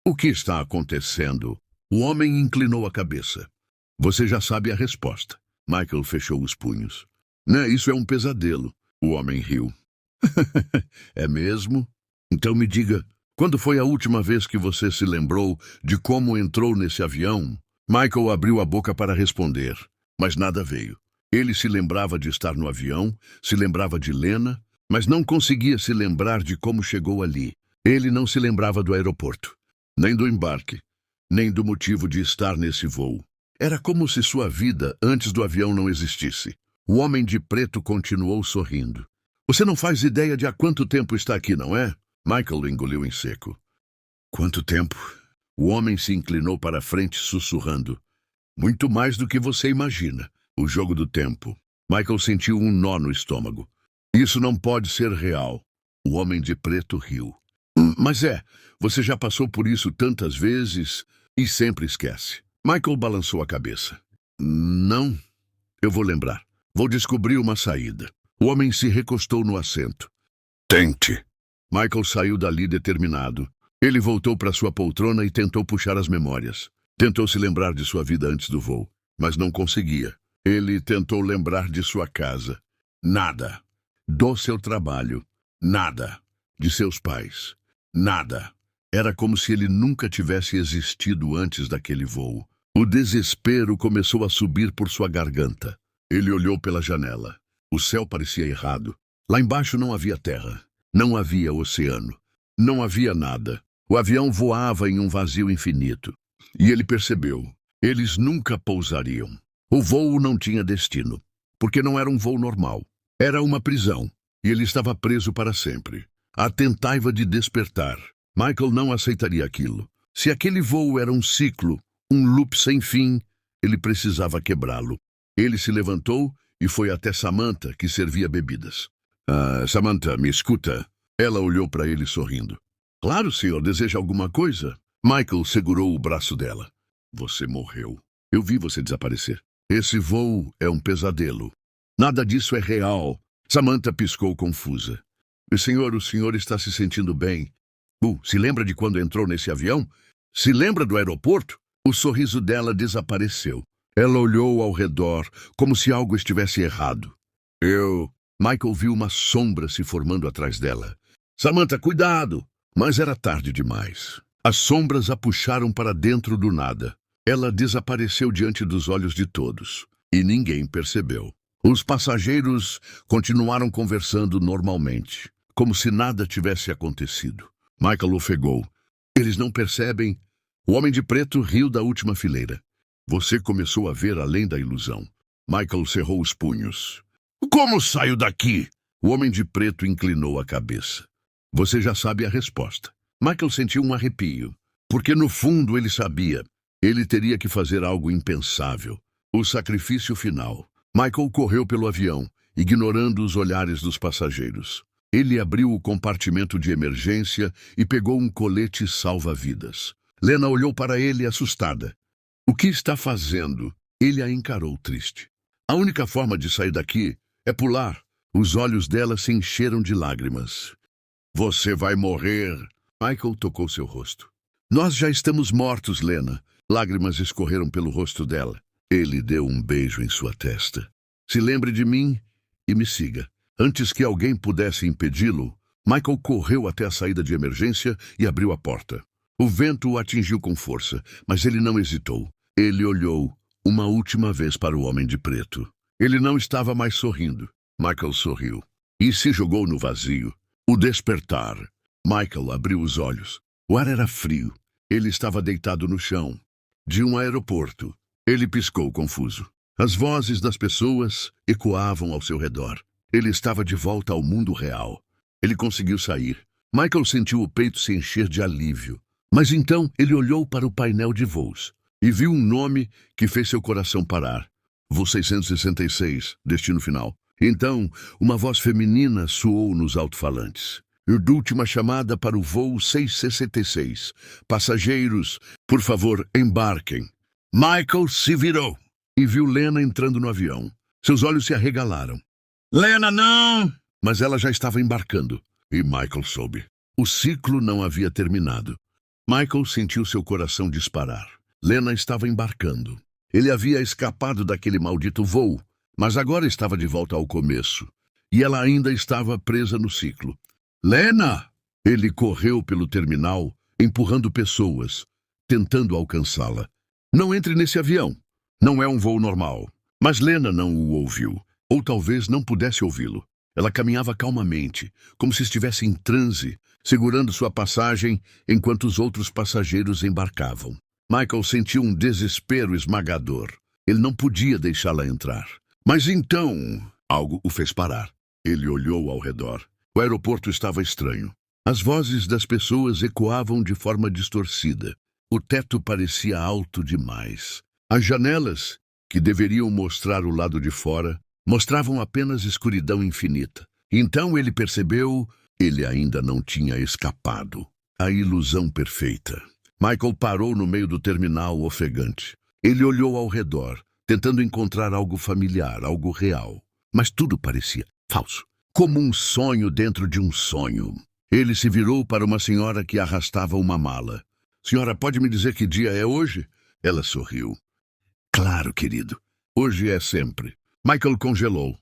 "O que está acontecendo?" O homem inclinou a cabeça. "Você já sabe a resposta." Michael fechou os punhos. "Né, isso é um pesadelo." O homem riu. "É mesmo? Então me diga, quando foi a última vez que você se lembrou de como entrou nesse avião?" Michael abriu a boca para responder, mas nada veio. Ele se lembrava de estar no avião, se lembrava de Lena, mas não conseguia se lembrar de como chegou ali. Ele não se lembrava do aeroporto, nem do embarque, nem do motivo de estar nesse voo. Era como se sua vida antes do avião não existisse. O homem de preto continuou sorrindo. "Você não faz ideia de há quanto tempo está aqui, não é?" Michael engoliu em seco. "Quanto tempo?" O homem se inclinou para a frente, sussurrando. "Muito mais do que você imagina. O jogo do tempo." Michael sentiu um nó no estômago. "Isso não pode ser real." O homem de preto riu. Mas você já passou por isso tantas vezes e sempre esquece." Michael balançou a cabeça. "Não, eu vou lembrar. Vou descobrir uma saída." O homem se recostou no assento. "Tente." Michael saiu dali determinado. Ele voltou para sua poltrona e tentou puxar as memórias. Tentou se lembrar de sua vida antes do voo, mas não conseguia. Ele tentou lembrar de sua casa. Nada. Do seu trabalho. Nada. De seus pais. Nada. Era como se ele nunca tivesse existido antes daquele voo. O desespero começou a subir por sua garganta. Ele olhou pela janela. O céu parecia errado. Lá embaixo não havia terra. Não havia oceano. Não havia nada. O avião voava em um vazio infinito. E ele percebeu. Eles nunca pousariam. O voo não tinha destino. Porque não era um voo normal. Era uma prisão. E ele estava preso para sempre. A tentativa de despertar. Michael não aceitaria aquilo. Se aquele voo era um ciclo, um loop sem fim, ele precisava quebrá-lo. Ele se levantou e foi até Samantha, que servia bebidas. Samantha, me escuta. Ela olhou para ele sorrindo. Claro, senhor, deseja alguma coisa? Michael segurou o braço dela. Você morreu. Eu vi você desaparecer. Esse voo é um pesadelo. Nada disso é real. Samantha piscou confusa. O senhor está se sentindo bem? Se lembra de quando entrou nesse avião? Se lembra do aeroporto? O sorriso dela desapareceu. Ela olhou ao redor, como se algo estivesse errado. Michael viu uma sombra se formando atrás dela. Samantha, cuidado! Mas era tarde demais. As sombras a puxaram para dentro do nada. Ela desapareceu diante dos olhos de todos. E ninguém percebeu. Os passageiros continuaram conversando normalmente, como se nada tivesse acontecido. Michael ofegou. Eles não percebem? O homem de preto riu da última fileira. Você começou a ver além da ilusão. Michael cerrou os punhos. Como saio daqui? O homem de preto inclinou a cabeça. Você já sabe a resposta. Michael sentiu um arrepio, porque no fundo ele sabia. Ele teria que fazer algo impensável. O sacrifício final. Michael correu pelo avião, ignorando os olhares dos passageiros. Ele abriu o compartimento de emergência e pegou um colete salva-vidas. Lena olhou para ele assustada. O que está fazendo? Ele a encarou triste. A única forma de sair daqui é pular. Os olhos dela se encheram de lágrimas. Você vai morrer. Michael tocou seu rosto. Nós já estamos mortos, Lena. Lágrimas escorreram pelo rosto dela. Ele deu um beijo em sua testa. Se lembre de mim e me siga. Antes que alguém pudesse impedi-lo, Michael correu até a saída de emergência e abriu a porta. O vento o atingiu com força, mas ele não hesitou. Ele olhou uma última vez para o homem de preto. Ele não estava mais sorrindo. Michael sorriu e se jogou no vazio. O despertar. Michael abriu os olhos. O ar era frio. Ele estava deitado no chão de um aeroporto. Ele piscou confuso. As vozes das pessoas ecoavam ao seu redor. Ele estava de volta ao mundo real. Ele conseguiu sair. Michael sentiu o peito se encher de alívio. Mas então ele olhou para o painel de voos e viu um nome que fez seu coração parar. Voo 666, destino final. Então, uma voz feminina soou nos alto-falantes. Última chamada para o voo 666. Passageiros, por favor, embarquem. Michael se virou e viu Lena entrando no avião. Seus olhos se arregalaram. Lena, não! Mas ela já estava embarcando. E Michael soube. O ciclo não havia terminado. Michael sentiu seu coração disparar. Lena estava embarcando. Ele havia escapado daquele maldito voo, mas agora estava de volta ao começo. E ela ainda estava presa no ciclo. Lena! Ele correu pelo terminal, empurrando pessoas, tentando alcançá-la. Não entre nesse avião. Não é um voo normal. Mas Lena não o ouviu. Ou talvez não pudesse ouvi-lo. Ela caminhava calmamente, como se estivesse em transe, segurando sua passagem enquanto os outros passageiros embarcavam. Michael sentiu um desespero esmagador. Ele não podia deixá-la entrar. Mas então, algo o fez parar. Ele olhou ao redor. O aeroporto estava estranho. As vozes das pessoas ecoavam de forma distorcida. O teto parecia alto demais. As janelas, que deveriam mostrar o lado de fora, mostravam apenas escuridão infinita. Então ele percebeu, ele ainda não tinha escapado. A ilusão perfeita. Michael parou no meio do terminal ofegante. Ele olhou ao redor, tentando encontrar algo familiar, algo real. Mas tudo parecia falso, como um sonho dentro de um sonho. Ele se virou para uma senhora que arrastava uma mala. Senhora, pode me dizer que dia é hoje? Ela sorriu. Claro, querido. Hoje é sempre. Michael congelou.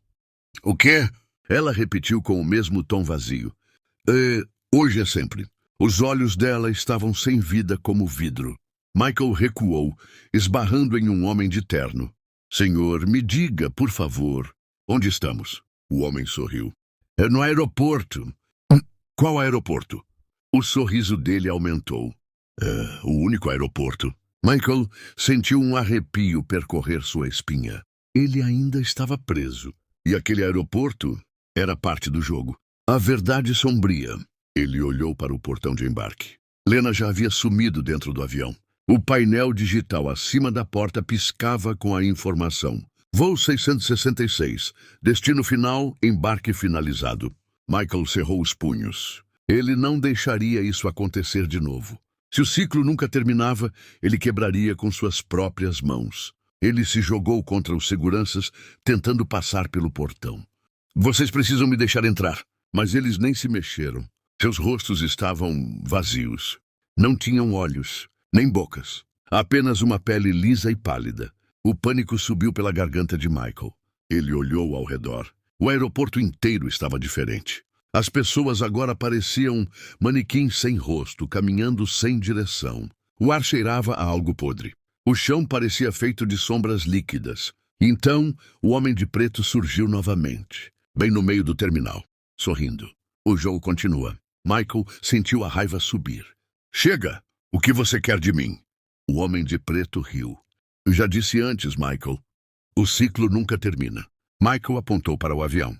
O quê? Ela repetiu com o mesmo tom vazio. Hoje é sempre. Os olhos dela estavam sem vida como vidro. Michael recuou, esbarrando em um homem de terno. Senhor, me diga, por favor, onde estamos? O homem sorriu. É no aeroporto. Qual aeroporto? O sorriso dele aumentou. O único aeroporto. Michael sentiu um arrepio percorrer sua espinha. Ele ainda estava preso. E aquele aeroporto era parte do jogo. A verdade sombria. Ele olhou para o portão de embarque. Lena já havia sumido dentro do avião. O painel digital acima da porta piscava com a informação. Voo 666. Destino final, embarque finalizado. Michael cerrou os punhos. Ele não deixaria isso acontecer de novo. Se o ciclo nunca terminava, ele quebraria com suas próprias mãos. Ele se jogou contra os seguranças, tentando passar pelo portão. Vocês precisam me deixar entrar. Mas eles nem se mexeram. Seus rostos estavam vazios. Não tinham olhos, nem bocas. Apenas uma pele lisa e pálida. O pânico subiu pela garganta de Michael. Ele olhou ao redor. O aeroporto inteiro estava diferente. As pessoas agora pareciam manequins sem rosto, caminhando sem direção. O ar cheirava a algo podre. O chão parecia feito de sombras líquidas. Então, o homem de preto surgiu novamente, bem no meio do terminal, sorrindo. O jogo continua. Michael sentiu a raiva subir. Chega! O que você quer de mim? O homem de preto riu. Eu já disse antes, Michael. O ciclo nunca termina. Michael apontou para o avião.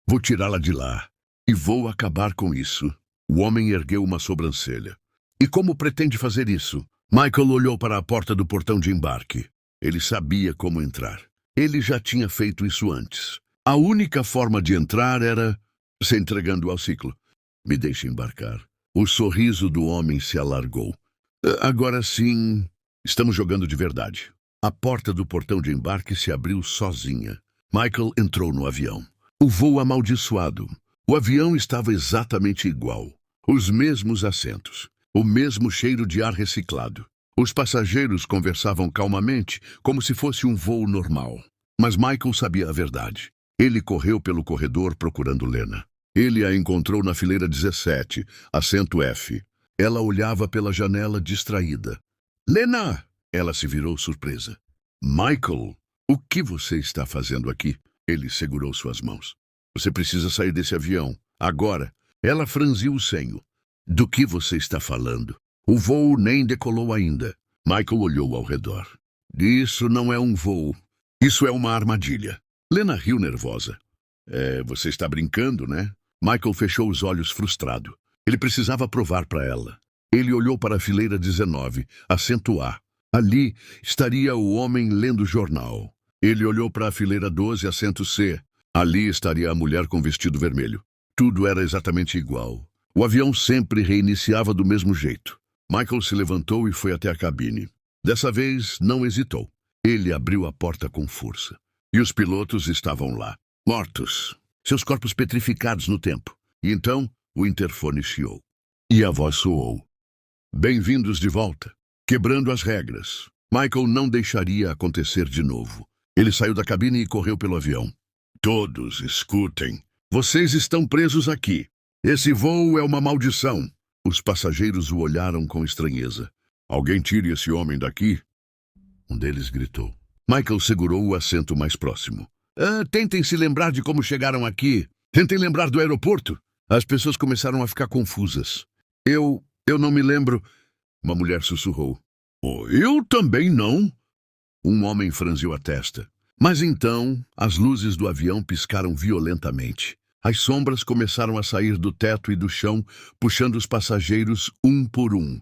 Vou tirá-la de lá. E vou acabar com isso. O homem ergueu uma sobrancelha. E como pretende fazer isso? Michael olhou para a porta do portão de embarque. Ele sabia como entrar. Ele já tinha feito isso antes. A única forma de entrar era se entregando ao ciclo. Me deixe embarcar. O sorriso do homem se alargou. Agora sim, estamos jogando de verdade. A porta do portão de embarque se abriu sozinha. Michael entrou no avião. O voo amaldiçoado. O avião estava exatamente igual. Os mesmos assentos. O mesmo cheiro de ar reciclado. Os passageiros conversavam calmamente, como se fosse um voo normal. Mas Michael sabia a verdade. Ele correu pelo corredor procurando Lena. Ele a encontrou na fileira 17, assento F. Ela olhava pela janela distraída. Lena! Ela se virou surpresa. Michael, o que você está fazendo aqui? Ele segurou suas mãos. Você precisa sair desse avião. Agora. Ela franziu o senho. Do que você está falando? O voo nem decolou ainda. Michael olhou ao redor. Isso não é um voo. Isso é uma armadilha. Lena riu nervosa. Você está brincando, né? Michael fechou os olhos frustrado. Ele precisava provar para ela. Ele olhou para a fileira 19, assento A. Ali estaria o homem lendo jornal. Ele olhou para a fileira 12, assento C. Ali estaria a mulher com vestido vermelho. Tudo era exatamente igual. O avião sempre reiniciava do mesmo jeito. Michael se levantou e foi até a cabine. Dessa vez, não hesitou. Ele abriu a porta com força. E os pilotos estavam lá, mortos, seus corpos petrificados no tempo. E então, o interfone chiou. E a voz soou. Bem-vindos de volta. Quebrando as regras. Michael não deixaria acontecer de novo. Ele saiu da cabine e correu pelo avião. Todos escutem. Vocês estão presos aqui. Esse voo é uma maldição. Os passageiros o olharam com estranheza. Alguém tire esse homem daqui? Um deles gritou. Michael segurou o assento mais próximo. Tentem se lembrar de como chegaram aqui. Tentem lembrar do aeroporto. As pessoas começaram a ficar confusas. Eu não me lembro. Uma mulher sussurrou. Eu também não. Um homem franziu a testa. Mas então, as luzes do avião piscaram violentamente. As sombras começaram a sair do teto e do chão, puxando os passageiros um por um.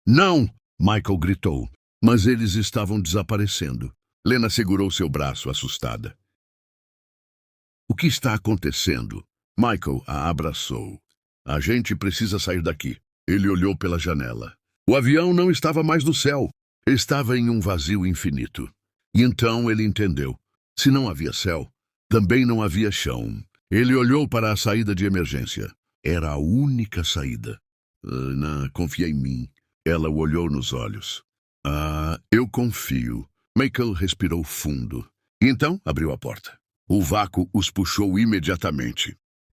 Não! Michael gritou. Mas eles estavam desaparecendo. Lena segurou seu braço, assustada. O que está acontecendo? Michael a abraçou. A gente precisa sair daqui. Ele olhou pela janela. O avião não estava mais no céu. Estava em um vazio infinito. E então ele entendeu. Se não havia céu, também não havia chão. Ele olhou para a saída de emergência. Era a única saída. Confia em mim. Ela o olhou nos olhos. Eu confio. Michael respirou fundo. E então abriu a porta. O vácuo os puxou imediatamente.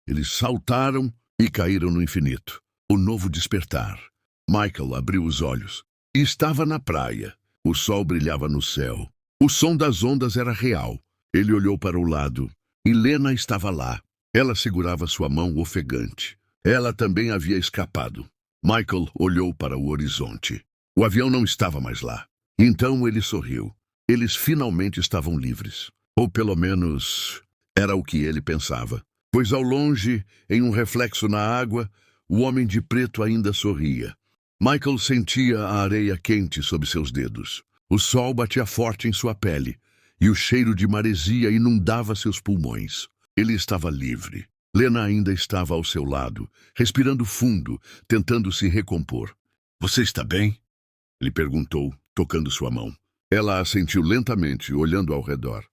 Eles saltaram e caíram no infinito. O novo despertar. Michael abriu os olhos. E estava na praia. O sol brilhava no céu. O som das ondas era real. Ele olhou para o lado. E Lena estava lá. Ela segurava sua mão ofegante. Ela também havia escapado. Michael olhou para o horizonte. O avião não estava mais lá. Então ele sorriu. Eles finalmente estavam livres. Ou pelo menos era o que ele pensava. Pois ao longe, em um reflexo na água, o homem de preto ainda sorria. Michael sentia a areia quente sob seus dedos. O sol batia forte em sua pele, e o cheiro de maresia inundava seus pulmões. Ele estava livre. Lena ainda estava ao seu lado, respirando fundo, tentando se recompor. "Você está bem?" Ele perguntou, tocando sua mão. Ela assentiu lentamente, olhando ao redor.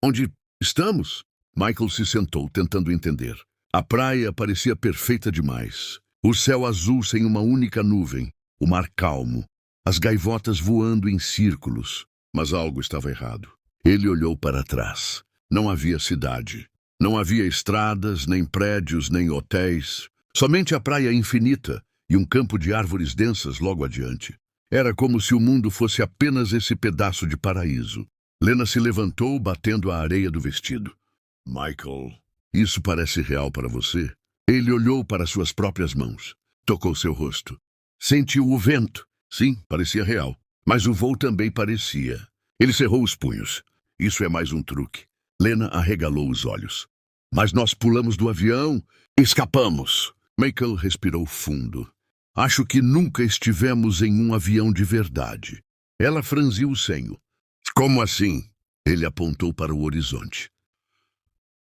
"Onde estamos?" Michael se sentou, tentando entender. A praia parecia perfeita demais. O céu azul sem uma única nuvem, o mar calmo, as gaivotas voando em círculos. Mas algo estava errado. Ele olhou para trás. Não havia cidade. Não havia estradas, nem prédios, nem hotéis. Somente a praia infinita e um campo de árvores densas logo adiante. Era como se o mundo fosse apenas esse pedaço de paraíso. Lena se levantou, batendo a areia do vestido. "Michael, isso parece real para você?" Ele olhou para suas próprias mãos. Tocou seu rosto. Sentiu o vento. Sim, parecia real. Mas o voo também parecia. Ele cerrou os punhos. "Isso é mais um truque." Lena arregalou os olhos. "Mas nós pulamos do avião. Escapamos." Michael respirou fundo. "Acho que nunca estivemos em um avião de verdade." Ela franziu o senho. "Como assim?" Ele apontou para o horizonte.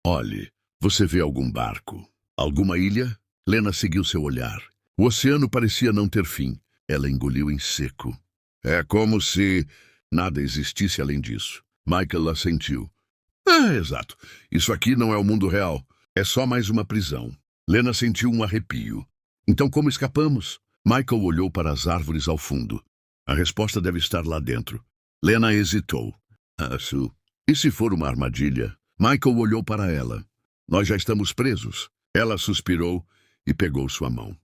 "Olhe, você vê algum barco? Alguma ilha?" Lena seguiu seu olhar. O oceano parecia não ter fim. Ela engoliu em seco. "É como se nada existisse além disso." Michael assentiu. Exato. Isso aqui não é o mundo real. É só mais uma prisão." Lena sentiu um arrepio. "Então como escapamos?" Michael olhou para as árvores ao fundo. "A resposta deve estar lá dentro." Lena hesitou. "Acho. E se for uma armadilha?" Michael olhou para ela. "Nós já estamos presos." Ela suspirou e pegou sua mão.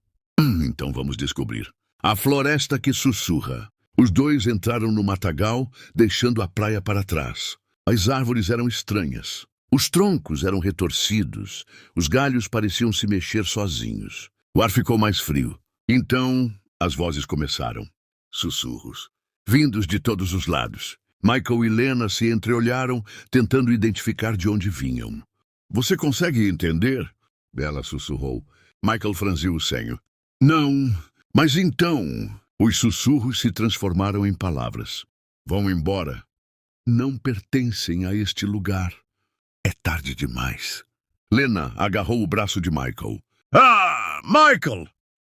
Então vamos descobrir." A floresta que sussurra. Os dois entraram no matagal, deixando a praia para trás. As árvores eram estranhas. Os troncos eram retorcidos. Os galhos pareciam se mexer sozinhos. O ar ficou mais frio. Então, as vozes começaram. Sussurros. Vindos de todos os lados. Michael e Lena se entreolharam, tentando identificar de onde vinham. "Você consegue entender?" Ela sussurrou. Michael franziu o senho. "Não, mas então..." Os sussurros se transformaram em palavras. "Vão embora. Não pertencem a este lugar. É tarde demais." Lena agarrou o braço de Michael. "Ah, Michael!"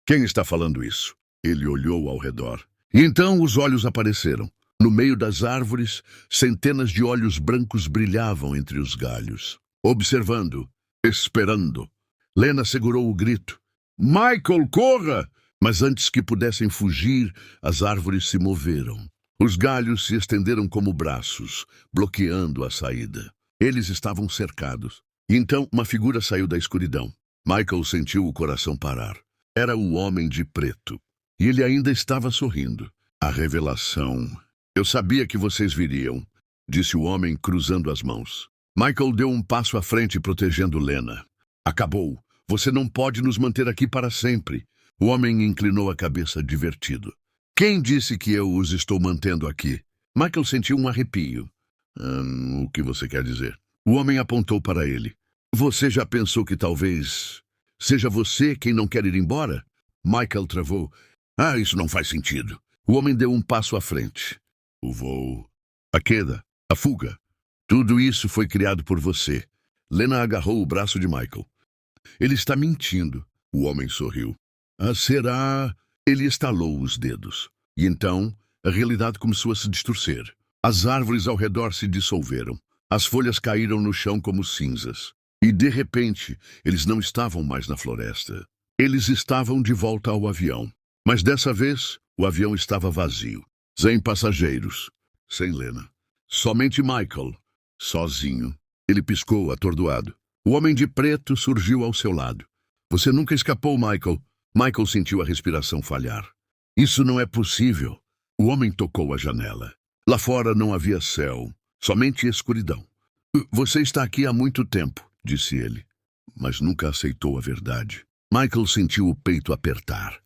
"Quem está falando isso?" Ele olhou ao redor. E então os olhos apareceram. No meio das árvores, centenas de olhos brancos brilhavam entre os galhos. Observando, esperando. Lena segurou o grito. "Michael, corra!" Mas antes que pudessem fugir, as árvores se moveram. Os galhos se estenderam como braços, bloqueando a saída. Eles estavam cercados. Então uma figura saiu da escuridão. Michael sentiu o coração parar. Era o homem de preto. E ele ainda estava sorrindo. A revelação. "Eu sabia que vocês viriam", disse o homem, cruzando as mãos. Michael deu um passo à frente, protegendo Lena. "Acabou. Você não pode nos manter aqui para sempre." O homem inclinou a cabeça, divertido. "Quem disse que eu os estou mantendo aqui?" Michael sentiu um arrepio. O que você quer dizer?" O homem apontou para ele. "Você já pensou que talvez seja você quem não quer ir embora?" Michael travou. Isso não faz sentido." O homem deu um passo à frente. "O voo, a queda, a fuga. Tudo isso foi criado por você." Lena agarrou o braço de Michael. "Ele está mentindo." O homem sorriu. Será? Ele estalou os dedos. E então, a realidade começou a se distorcer. As árvores ao redor se dissolveram. As folhas caíram no chão como cinzas. E, de repente, eles não estavam mais na floresta. Eles estavam de volta ao avião. Mas dessa vez, o avião estava vazio. Sem passageiros. Sem Lena. Somente Michael. Sozinho. Ele piscou, atordoado. O homem de preto surgiu ao seu lado. "Você nunca escapou, Michael." Michael sentiu a respiração falhar. Isso não é possível. O homem tocou a janela. Lá fora não havia céu, somente escuridão. Você está aqui há muito tempo, disse ele, mas nunca aceitou a verdade. Michael sentiu o peito apertar.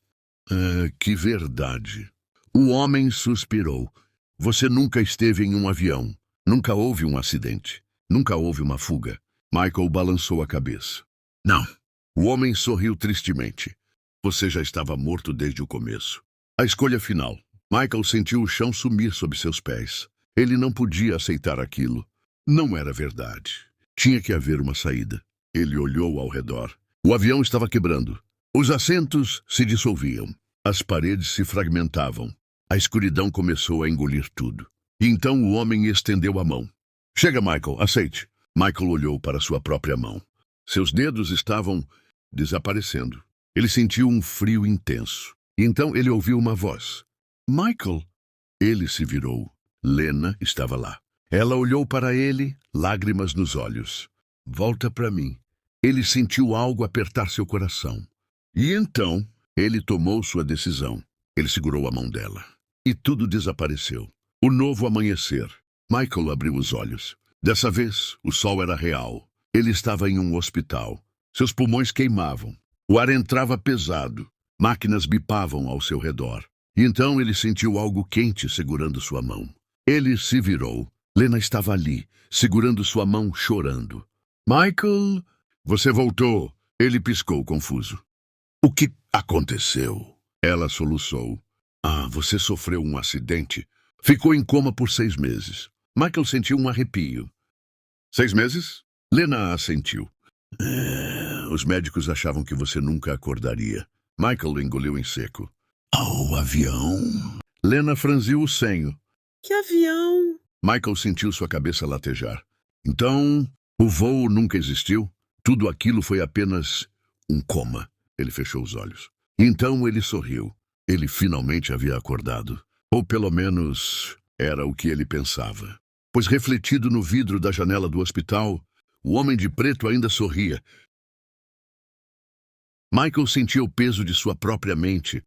Que verdade. O homem suspirou. Você nunca esteve em um avião. Nunca houve um acidente. Nunca houve uma fuga. Michael balançou a cabeça. Não. O homem sorriu tristemente. Você já estava morto desde o começo. A escolha final. Michael sentiu o chão sumir sob seus pés. Ele não podia aceitar aquilo. Não era verdade. Tinha que haver uma saída. Ele olhou ao redor. O avião estava quebrando. Os assentos se dissolviam. As paredes se fragmentavam. A escuridão começou a engolir tudo. E então o homem estendeu a mão. Chega, Michael, aceite. Michael olhou para sua própria mão. Seus dedos estavam desaparecendo. Ele sentiu um frio intenso. E então ele ouviu uma voz. Michael! Ele se virou. Lena estava lá. Ela olhou para ele, lágrimas nos olhos. Volta para mim. Ele sentiu algo apertar seu coração. E então ele tomou sua decisão. Ele segurou a mão dela. E tudo desapareceu. O novo amanhecer. Michael abriu os olhos. Dessa vez, o sol era real. Ele estava em um hospital. Seus pulmões queimavam. O ar entrava pesado. Máquinas bipavam ao seu redor. E então ele sentiu algo quente segurando sua mão. Ele se virou. Lena estava ali, segurando sua mão, chorando. Michael, você voltou. Ele piscou, confuso. O que aconteceu? Ela soluçou. Você sofreu um acidente. Ficou em coma por 6 meses. Michael sentiu um arrepio. 6 meses? Lena assentiu. Os médicos achavam que você nunca acordaria. Michael engoliu em seco. O avião? Lena franziu o senho. Que avião? Michael sentiu sua cabeça latejar. Então, o voo nunca existiu? Tudo aquilo foi apenas um coma. Ele fechou os olhos. Então ele sorriu. Ele finalmente havia acordado. Ou pelo menos era o que ele pensava. Pois refletido no vidro da janela do hospital, o homem de preto ainda sorria. Michael sentia o peso de sua própria mente,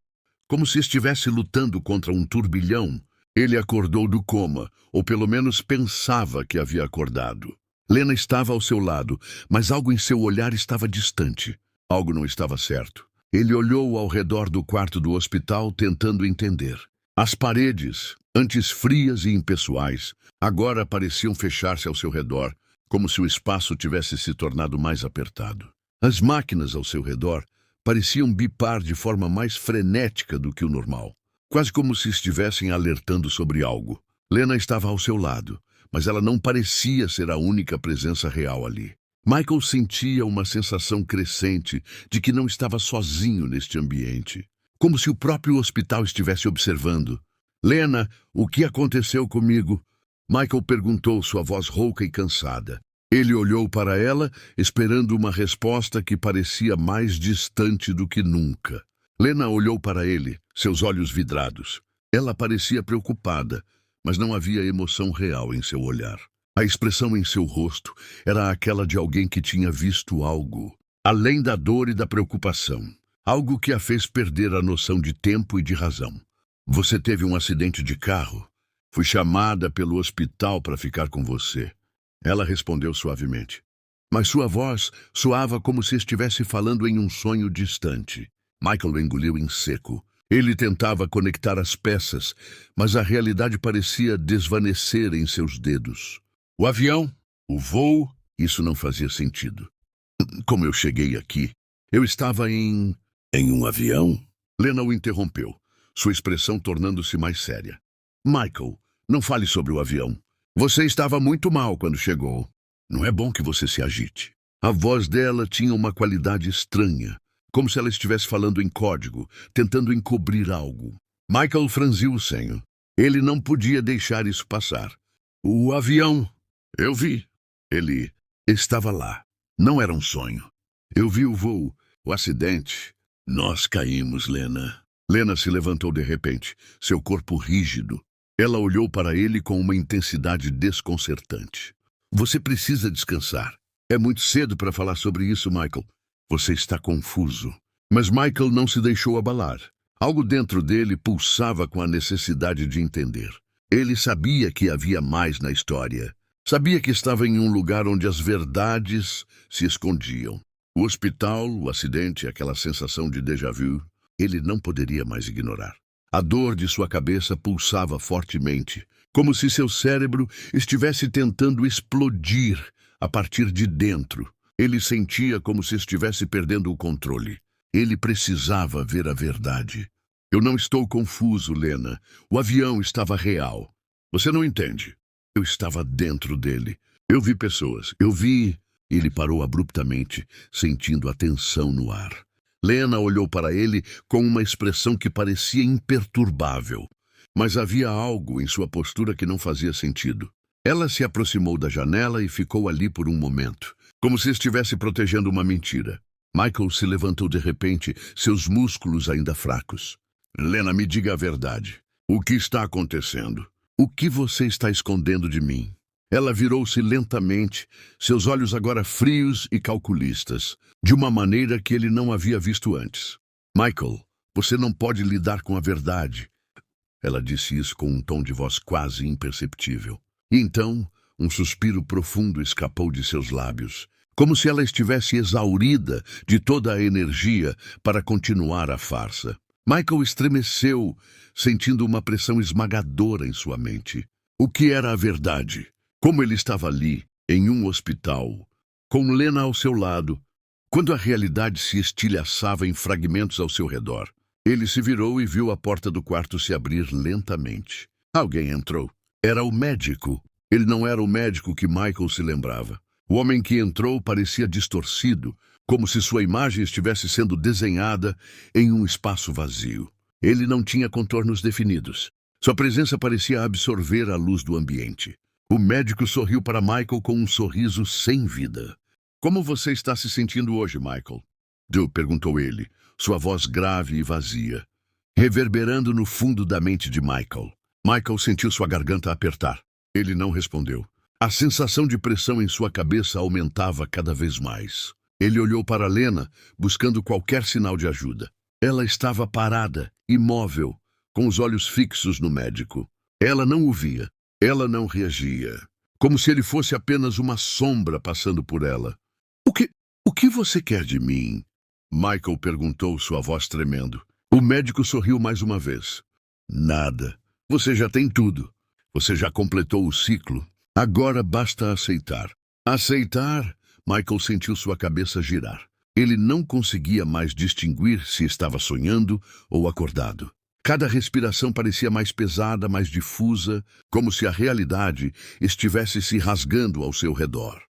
como se estivesse lutando contra um turbilhão. Ele acordou do coma, ou pelo menos pensava que havia acordado. Lena estava ao seu lado, mas algo em seu olhar estava distante. Algo não estava certo. Ele olhou ao redor do quarto do hospital, tentando entender. As paredes, antes frias e impessoais, agora pareciam fechar-se ao seu redor, como se o espaço tivesse se tornado mais apertado. As máquinas ao seu redor pareciam bipar de forma mais frenética do que o normal, quase como se estivessem alertando sobre algo. Lena estava ao seu lado, mas ela não parecia ser a única presença real ali. Michael sentia uma sensação crescente de que não estava sozinho neste ambiente, como se o próprio hospital estivesse observando. Lena, o que aconteceu comigo? Michael perguntou, sua voz rouca e cansada. Ele olhou para ela, esperando uma resposta que parecia mais distante do que nunca. Lena olhou para ele, seus olhos vidrados. Ela parecia preocupada, mas não havia emoção real em seu olhar. A expressão em seu rosto era aquela de alguém que tinha visto algo, além da dor e da preocupação. Algo que a fez perder a noção de tempo e de razão. Você teve um acidente de carro? Fui chamada pelo hospital para ficar com você. Ela respondeu suavemente. Mas sua voz soava como se estivesse falando em um sonho distante. Michael engoliu em seco. Ele tentava conectar as peças, mas a realidade parecia desvanecer em seus dedos. O avião, o voo, isso não fazia sentido. Como eu cheguei aqui? Eu estava em um avião? Lena o interrompeu, sua expressão tornando-se mais séria. Michael, não fale sobre o avião. Você estava muito mal quando chegou. Não é bom que você se agite. A voz dela tinha uma qualidade estranha, como se ela estivesse falando em código, tentando encobrir algo. Michael franziu o senho. Ele não podia deixar isso passar. O avião. Eu vi. Ele estava lá. Não era um sonho. Eu vi o voo, o acidente. Nós caímos, Lena. Lena se levantou de repente, seu corpo rígido. Ela olhou para ele com uma intensidade desconcertante. Você precisa descansar. É muito cedo para falar sobre isso, Michael. Você está confuso. Mas Michael não se deixou abalar. Algo dentro dele pulsava com a necessidade de entender. Ele sabia que havia mais na história. Sabia que estava em um lugar onde as verdades se escondiam. O hospital, o acidente, aquela sensação de déjà vu, ele não poderia mais ignorar. A dor de sua cabeça pulsava fortemente, como se seu cérebro estivesse tentando explodir a partir de dentro. Ele sentia como se estivesse perdendo o controle. Ele precisava ver a verdade. Eu não estou confuso, Lena. O avião estava real. Você não entende. Eu estava dentro dele. Eu vi pessoas. Eu vi... Ele parou abruptamente, sentindo a tensão no ar. Lena olhou para ele com uma expressão que parecia imperturbável. Mas havia algo em sua postura que não fazia sentido. Ela se aproximou da janela e ficou ali por um momento, como se estivesse protegendo uma mentira. Michael se levantou de repente, seus músculos ainda fracos. Lena, me diga a verdade. O que está acontecendo? O que você está escondendo de mim? Ela virou-se lentamente, seus olhos agora frios e calculistas, de uma maneira que ele não havia visto antes. Michael, você não pode lidar com a verdade. Ela disse isso com um tom de voz quase imperceptível. E então, um suspiro profundo escapou de seus lábios, como se ela estivesse exaurida de toda a energia para continuar a farsa. Michael estremeceu, sentindo uma pressão esmagadora em sua mente. O que era a verdade? Como ele estava ali, em um hospital, com Lena ao seu lado, quando a realidade se estilhaçava em fragmentos ao seu redor. Ele se virou e viu a porta do quarto se abrir lentamente. Alguém entrou. Era o médico. Ele não era o médico que Michael se lembrava. O homem que entrou parecia distorcido, como se sua imagem estivesse sendo desenhada em um espaço vazio. Ele não tinha contornos definidos. Sua presença parecia absorver a luz do ambiente. O médico sorriu para Michael com um sorriso sem vida. Como você está se sentindo hoje, Michael? Joe perguntou ele, sua voz grave e vazia, reverberando no fundo da mente de Michael. Michael sentiu sua garganta apertar. Ele não respondeu. A sensação de pressão em sua cabeça aumentava cada vez mais. Ele olhou para Lena, buscando qualquer sinal de ajuda. Ela estava parada, imóvel, com os olhos fixos no médico. Ela não o via. Ela não reagia, como se ele fosse apenas uma sombra passando por ela. O que você quer de mim? Michael perguntou, sua voz tremendo. O médico sorriu mais uma vez. Nada. Você já tem tudo. Você já completou o ciclo. Agora basta aceitar. Aceitar? Michael sentiu sua cabeça girar. Ele não conseguia mais distinguir se estava sonhando ou acordado. Cada respiração parecia mais pesada, mais difusa, como se a realidade estivesse se rasgando ao seu redor.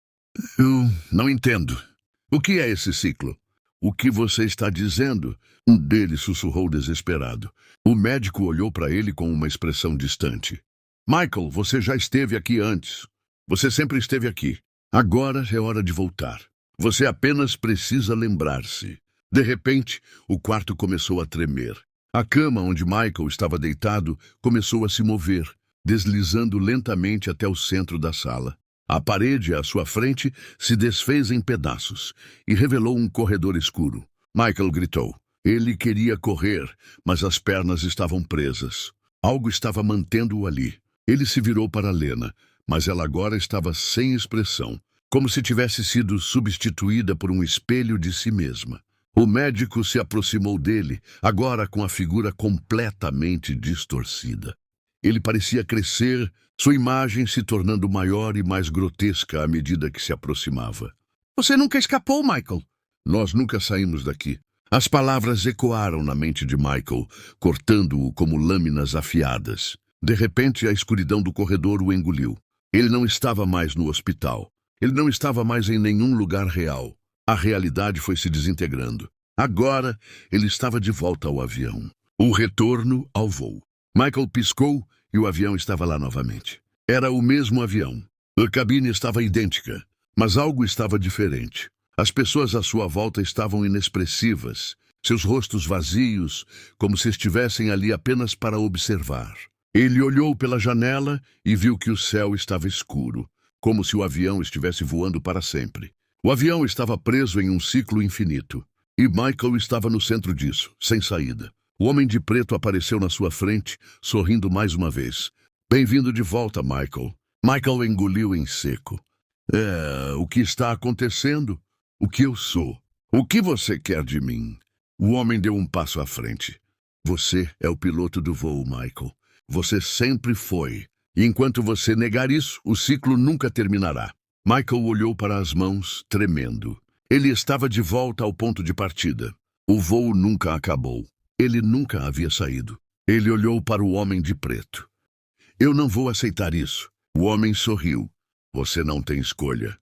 Eu não entendo. O que é esse ciclo? O que você está dizendo? Um deles sussurrou desesperado. O médico olhou para ele com uma expressão distante. Michael, você já esteve aqui antes. Você sempre esteve aqui. Agora é hora de voltar. Você apenas precisa lembrar-se. De repente, o quarto começou a tremer. A cama onde Michael estava deitado começou a se mover, deslizando lentamente até o centro da sala. A parede à sua frente se desfez em pedaços e revelou um corredor escuro. Michael gritou. Ele queria correr, mas as pernas estavam presas. Algo estava mantendo-o ali. Ele se virou para Lena, mas ela agora estava sem expressão, como se tivesse sido substituída por um espelho de si mesma. O médico se aproximou dele, agora com a figura completamente distorcida. Ele parecia crescer, sua imagem se tornando maior e mais grotesca à medida que se aproximava. Você nunca escapou, Michael. Nós nunca saímos daqui. As palavras ecoaram na mente de Michael, cortando-o como lâminas afiadas. De repente, a escuridão do corredor o engoliu. Ele não estava mais no hospital. Ele não estava mais em nenhum lugar real. A realidade foi se desintegrando. Agora, ele estava de volta ao avião. O retorno ao voo. Michael piscou e o avião estava lá novamente. Era o mesmo avião. A cabine estava idêntica, mas algo estava diferente. As pessoas à sua volta estavam inexpressivas, seus rostos vazios, como se estivessem ali apenas para observar. Ele olhou pela janela e viu que o céu estava escuro, como se o avião estivesse voando para sempre. O avião estava preso em um ciclo infinito. E Michael estava no centro disso, sem saída. O homem de preto apareceu na sua frente, sorrindo mais uma vez. Bem-vindo de volta, Michael. Michael engoliu em seco. O que está acontecendo? O que eu sou? O que você quer de mim? O homem deu um passo à frente. Você é o piloto do voo, Michael. Você sempre foi. E enquanto você negar isso, o ciclo nunca terminará. Michael olhou para as mãos, tremendo. Ele estava de volta ao ponto de partida. O voo nunca acabou. Ele nunca havia saído. Ele olhou para o homem de preto. Eu não vou aceitar isso. O homem sorriu. Você não tem escolha.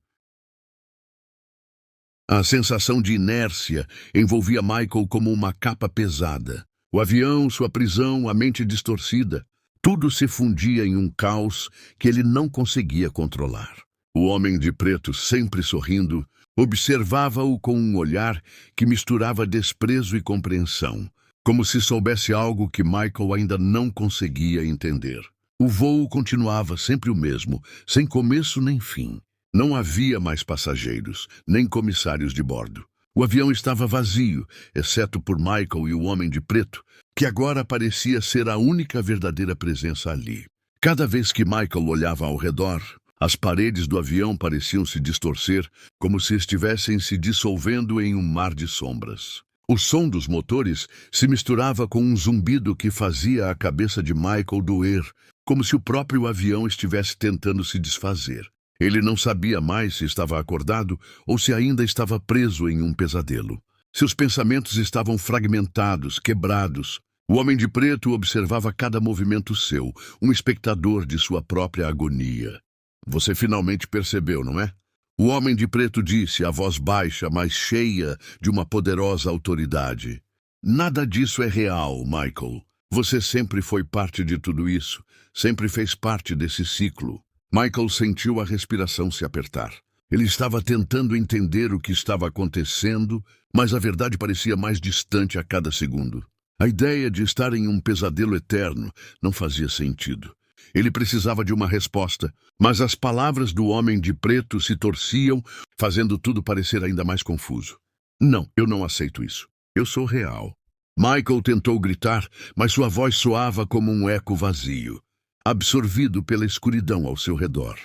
A sensação de inércia envolvia Michael como uma capa pesada. O avião, sua prisão, a mente distorcida. Tudo se fundia em um caos que ele não conseguia controlar. O homem de preto, sempre sorrindo, observava-o com um olhar que misturava desprezo e compreensão, como se soubesse algo que Michael ainda não conseguia entender. O voo continuava sempre o mesmo, sem começo nem fim. Não havia mais passageiros, nem comissários de bordo. O avião estava vazio, exceto por Michael e o homem de preto, que agora parecia ser a única verdadeira presença ali. Cada vez que Michael olhava ao redor, as paredes do avião pareciam se distorcer, como se estivessem se dissolvendo em um mar de sombras. O som dos motores se misturava com um zumbido que fazia a cabeça de Michael doer, como se o próprio avião estivesse tentando se desfazer. Ele não sabia mais se estava acordado ou se ainda estava preso em um pesadelo. Seus pensamentos estavam fragmentados, quebrados. O homem de preto observava cada movimento seu, um espectador de sua própria agonia. Você finalmente percebeu, não é? O homem de preto disse, a voz baixa, mas cheia de uma poderosa autoridade. Nada disso é real, Michael. Você sempre foi parte de tudo isso, sempre fez parte desse ciclo. Michael sentiu a respiração se apertar. Ele estava tentando entender o que estava acontecendo, mas a verdade parecia mais distante a cada segundo. A ideia de estar em um pesadelo eterno não fazia sentido. Ele precisava de uma resposta, mas as palavras do homem de preto se torciam, fazendo tudo parecer ainda mais confuso. Não, eu não aceito isso. Eu sou real. Michael tentou gritar, mas sua voz soava como um eco vazio, absorvido pela escuridão ao seu redor.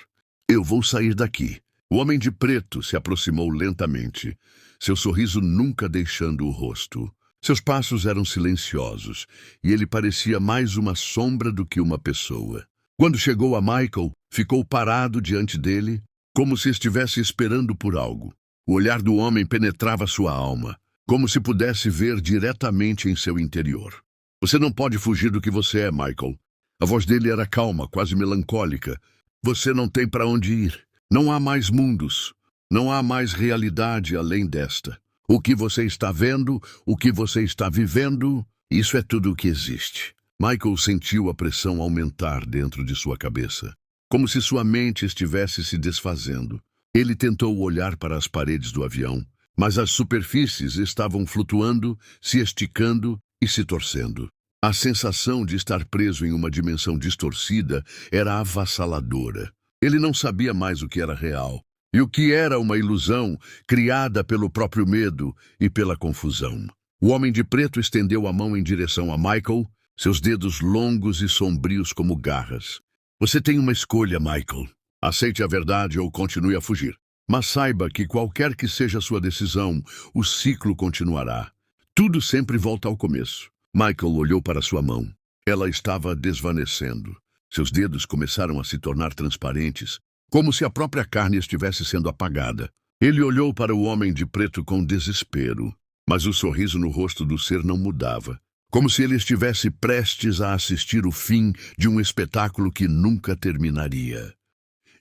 Eu vou sair daqui. O homem de preto se aproximou lentamente, seu sorriso nunca deixando o rosto. Seus passos eram silenciosos, e ele parecia mais uma sombra do que uma pessoa. Quando chegou a Michael, ficou parado diante dele, como se estivesse esperando por algo. O olhar do homem penetrava sua alma, como se pudesse ver diretamente em seu interior. Você não pode fugir do que você é, Michael. A voz dele era calma, quase melancólica. Você não tem para onde ir. Não há mais mundos. Não há mais realidade além desta. O que você está vendo, o que você está vivendo, isso é tudo o que existe. Michael sentiu a pressão aumentar dentro de sua cabeça, como se sua mente estivesse se desfazendo. Ele tentou olhar para as paredes do avião, mas as superfícies estavam flutuando, se esticando e se torcendo. A sensação de estar preso em uma dimensão distorcida era avassaladora. Ele não sabia mais o que era real e o que era uma ilusão criada pelo próprio medo e pela confusão. O homem de preto estendeu a mão em direção a Michael, seus dedos longos e sombrios como garras. Você tem uma escolha, Michael. Aceite a verdade ou continue a fugir. Mas saiba que qualquer que seja a sua decisão, o ciclo continuará. Tudo sempre volta ao começo. Michael olhou para sua mão. Ela estava desvanecendo. Seus dedos começaram a se tornar transparentes, como se a própria carne estivesse sendo apagada. Ele olhou para o homem de preto com desespero, mas o sorriso no rosto do ser não mudava, como se ele estivesse prestes a assistir o fim de um espetáculo que nunca terminaria.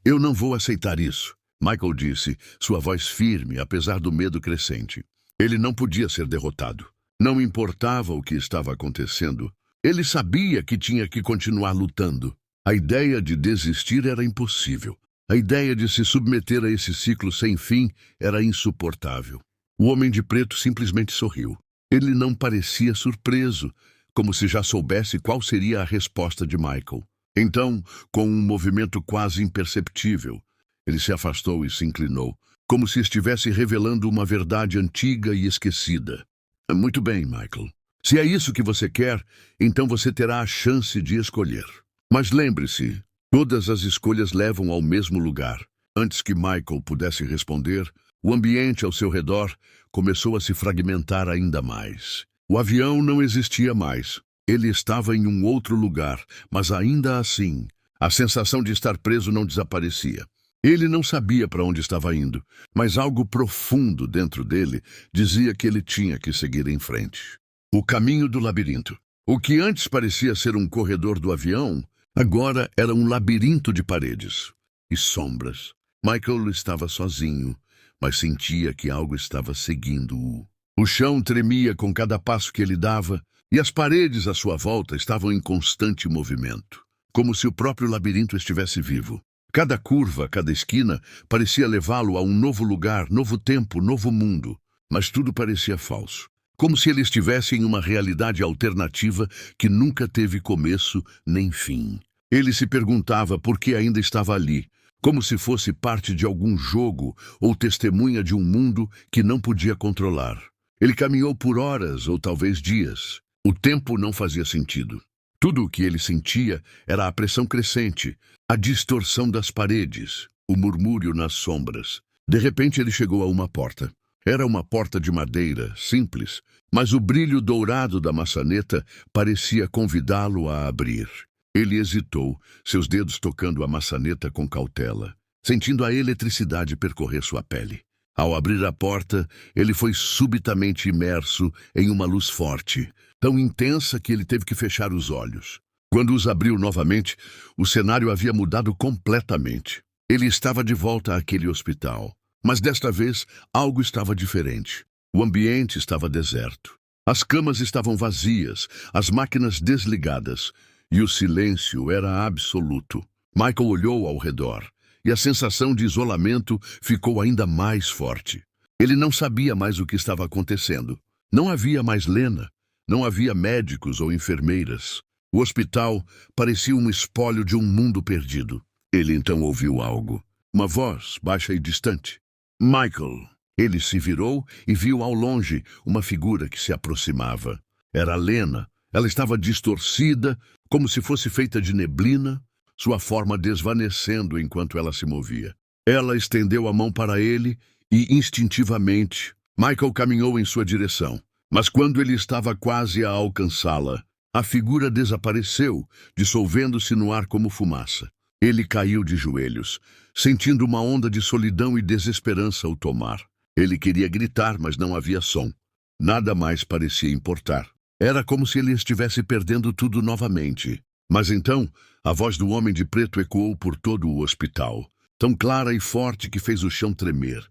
Eu não vou aceitar isso, Michael disse, sua voz firme, apesar do medo crescente. Ele não podia ser derrotado. Não importava o que estava acontecendo. Ele sabia que tinha que continuar lutando. A ideia de desistir era impossível. A ideia de se submeter a esse ciclo sem fim era insuportável. O homem de preto simplesmente sorriu. Ele não parecia surpreso, como se já soubesse qual seria a resposta de Michael. Então, com um movimento quase imperceptível, ele se afastou e se inclinou, como se estivesse revelando uma verdade antiga e esquecida. Muito bem, Michael. Se é isso que você quer, então você terá a chance de escolher. Mas lembre-se, todas as escolhas levam ao mesmo lugar. Antes que Michael pudesse responder, o ambiente ao seu redor começou a se fragmentar ainda mais. O avião não existia mais. Ele estava em um outro lugar, mas ainda assim, a sensação de estar preso não desaparecia. Ele não sabia para onde estava indo, mas algo profundo dentro dele dizia que ele tinha que seguir em frente. O caminho do labirinto. O que antes parecia ser um corredor do avião, agora era um labirinto de paredes e sombras. Michael estava sozinho, mas sentia que algo estava seguindo-o. O chão tremia com cada passo que ele dava, e as paredes à sua volta estavam em constante movimento, como se o próprio labirinto estivesse vivo. Cada curva, cada esquina, parecia levá-lo a um novo lugar, novo tempo, novo mundo. Mas tudo parecia falso, como se ele estivesse em uma realidade alternativa que nunca teve começo nem fim. Ele se perguntava por que ainda estava ali, como se fosse parte de algum jogo ou testemunha de um mundo que não podia controlar. Ele caminhou por horas ou talvez dias. O tempo não fazia sentido. Tudo o que ele sentia era a pressão crescente, a distorção das paredes, o murmúrio nas sombras. De repente ele chegou a uma porta. Era uma porta de madeira, simples, mas o brilho dourado da maçaneta parecia convidá-lo a abrir. Ele hesitou, seus dedos tocando a maçaneta com cautela, sentindo a eletricidade percorrer sua pele. Ao abrir a porta, ele foi subitamente imerso em uma luz forte, tão intensa que ele teve que fechar os olhos. Quando os abriu novamente, o cenário havia mudado completamente. Ele estava de volta àquele hospital, mas desta vez algo estava diferente. O ambiente estava deserto. As camas estavam vazias, as máquinas desligadas, e o silêncio era absoluto. Michael olhou ao redor, e a sensação de isolamento ficou ainda mais forte. Ele não sabia mais o que estava acontecendo. Não havia mais Lena. Não havia médicos ou enfermeiras. O hospital parecia um espólio de um mundo perdido. Ele então ouviu algo. Uma voz baixa e distante. Michael. Ele se virou e viu ao longe uma figura que se aproximava. Era Lena. Ela estava distorcida, como se fosse feita de neblina, sua forma desvanecendo enquanto ela se movia. Ela estendeu a mão para ele e, instintivamente, Michael caminhou em sua direção. Mas quando ele estava quase a alcançá-la, a figura desapareceu, dissolvendo-se no ar como fumaça. Ele caiu de joelhos, sentindo uma onda de solidão e desesperança o tomar. Ele queria gritar, mas não havia som. Nada mais parecia importar. Era como se ele estivesse perdendo tudo novamente. Mas então, a voz do homem de preto ecoou por todo o hospital, tão clara e forte que fez o chão tremer.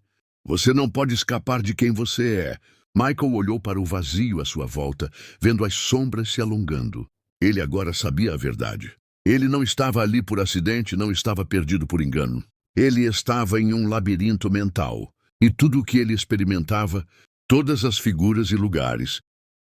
Você não pode escapar de quem você é. Michael olhou para o vazio à sua volta, vendo as sombras se alongando. Ele agora sabia a verdade. Ele não estava ali por acidente, não estava perdido por engano. Ele estava em um labirinto mental, e tudo o que ele experimentava, todas as figuras e lugares,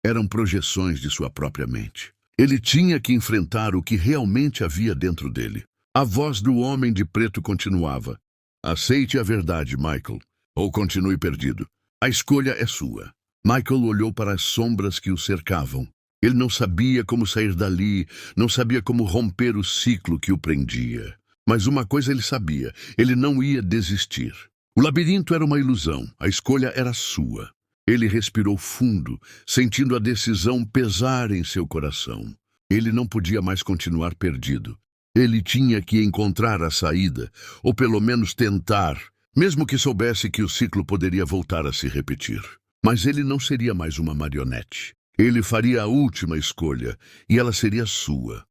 eram projeções de sua própria mente. Ele tinha que enfrentar o que realmente havia dentro dele. A voz do homem de preto continuava. Aceite a verdade, Michael, ou continue perdido. A escolha é sua. Michael olhou para as sombras que o cercavam. Ele não sabia como sair dali, não sabia como romper o ciclo que o prendia. Mas uma coisa ele sabia, ele não ia desistir. O labirinto era uma ilusão, a escolha era sua. Ele respirou fundo, sentindo a decisão pesar em seu coração. Ele não podia mais continuar perdido. Ele tinha que encontrar a saída, ou pelo menos tentar, mesmo que soubesse que o ciclo poderia voltar a se repetir. Mas ele não seria mais uma marionete. Ele faria a última escolha, e ela seria sua.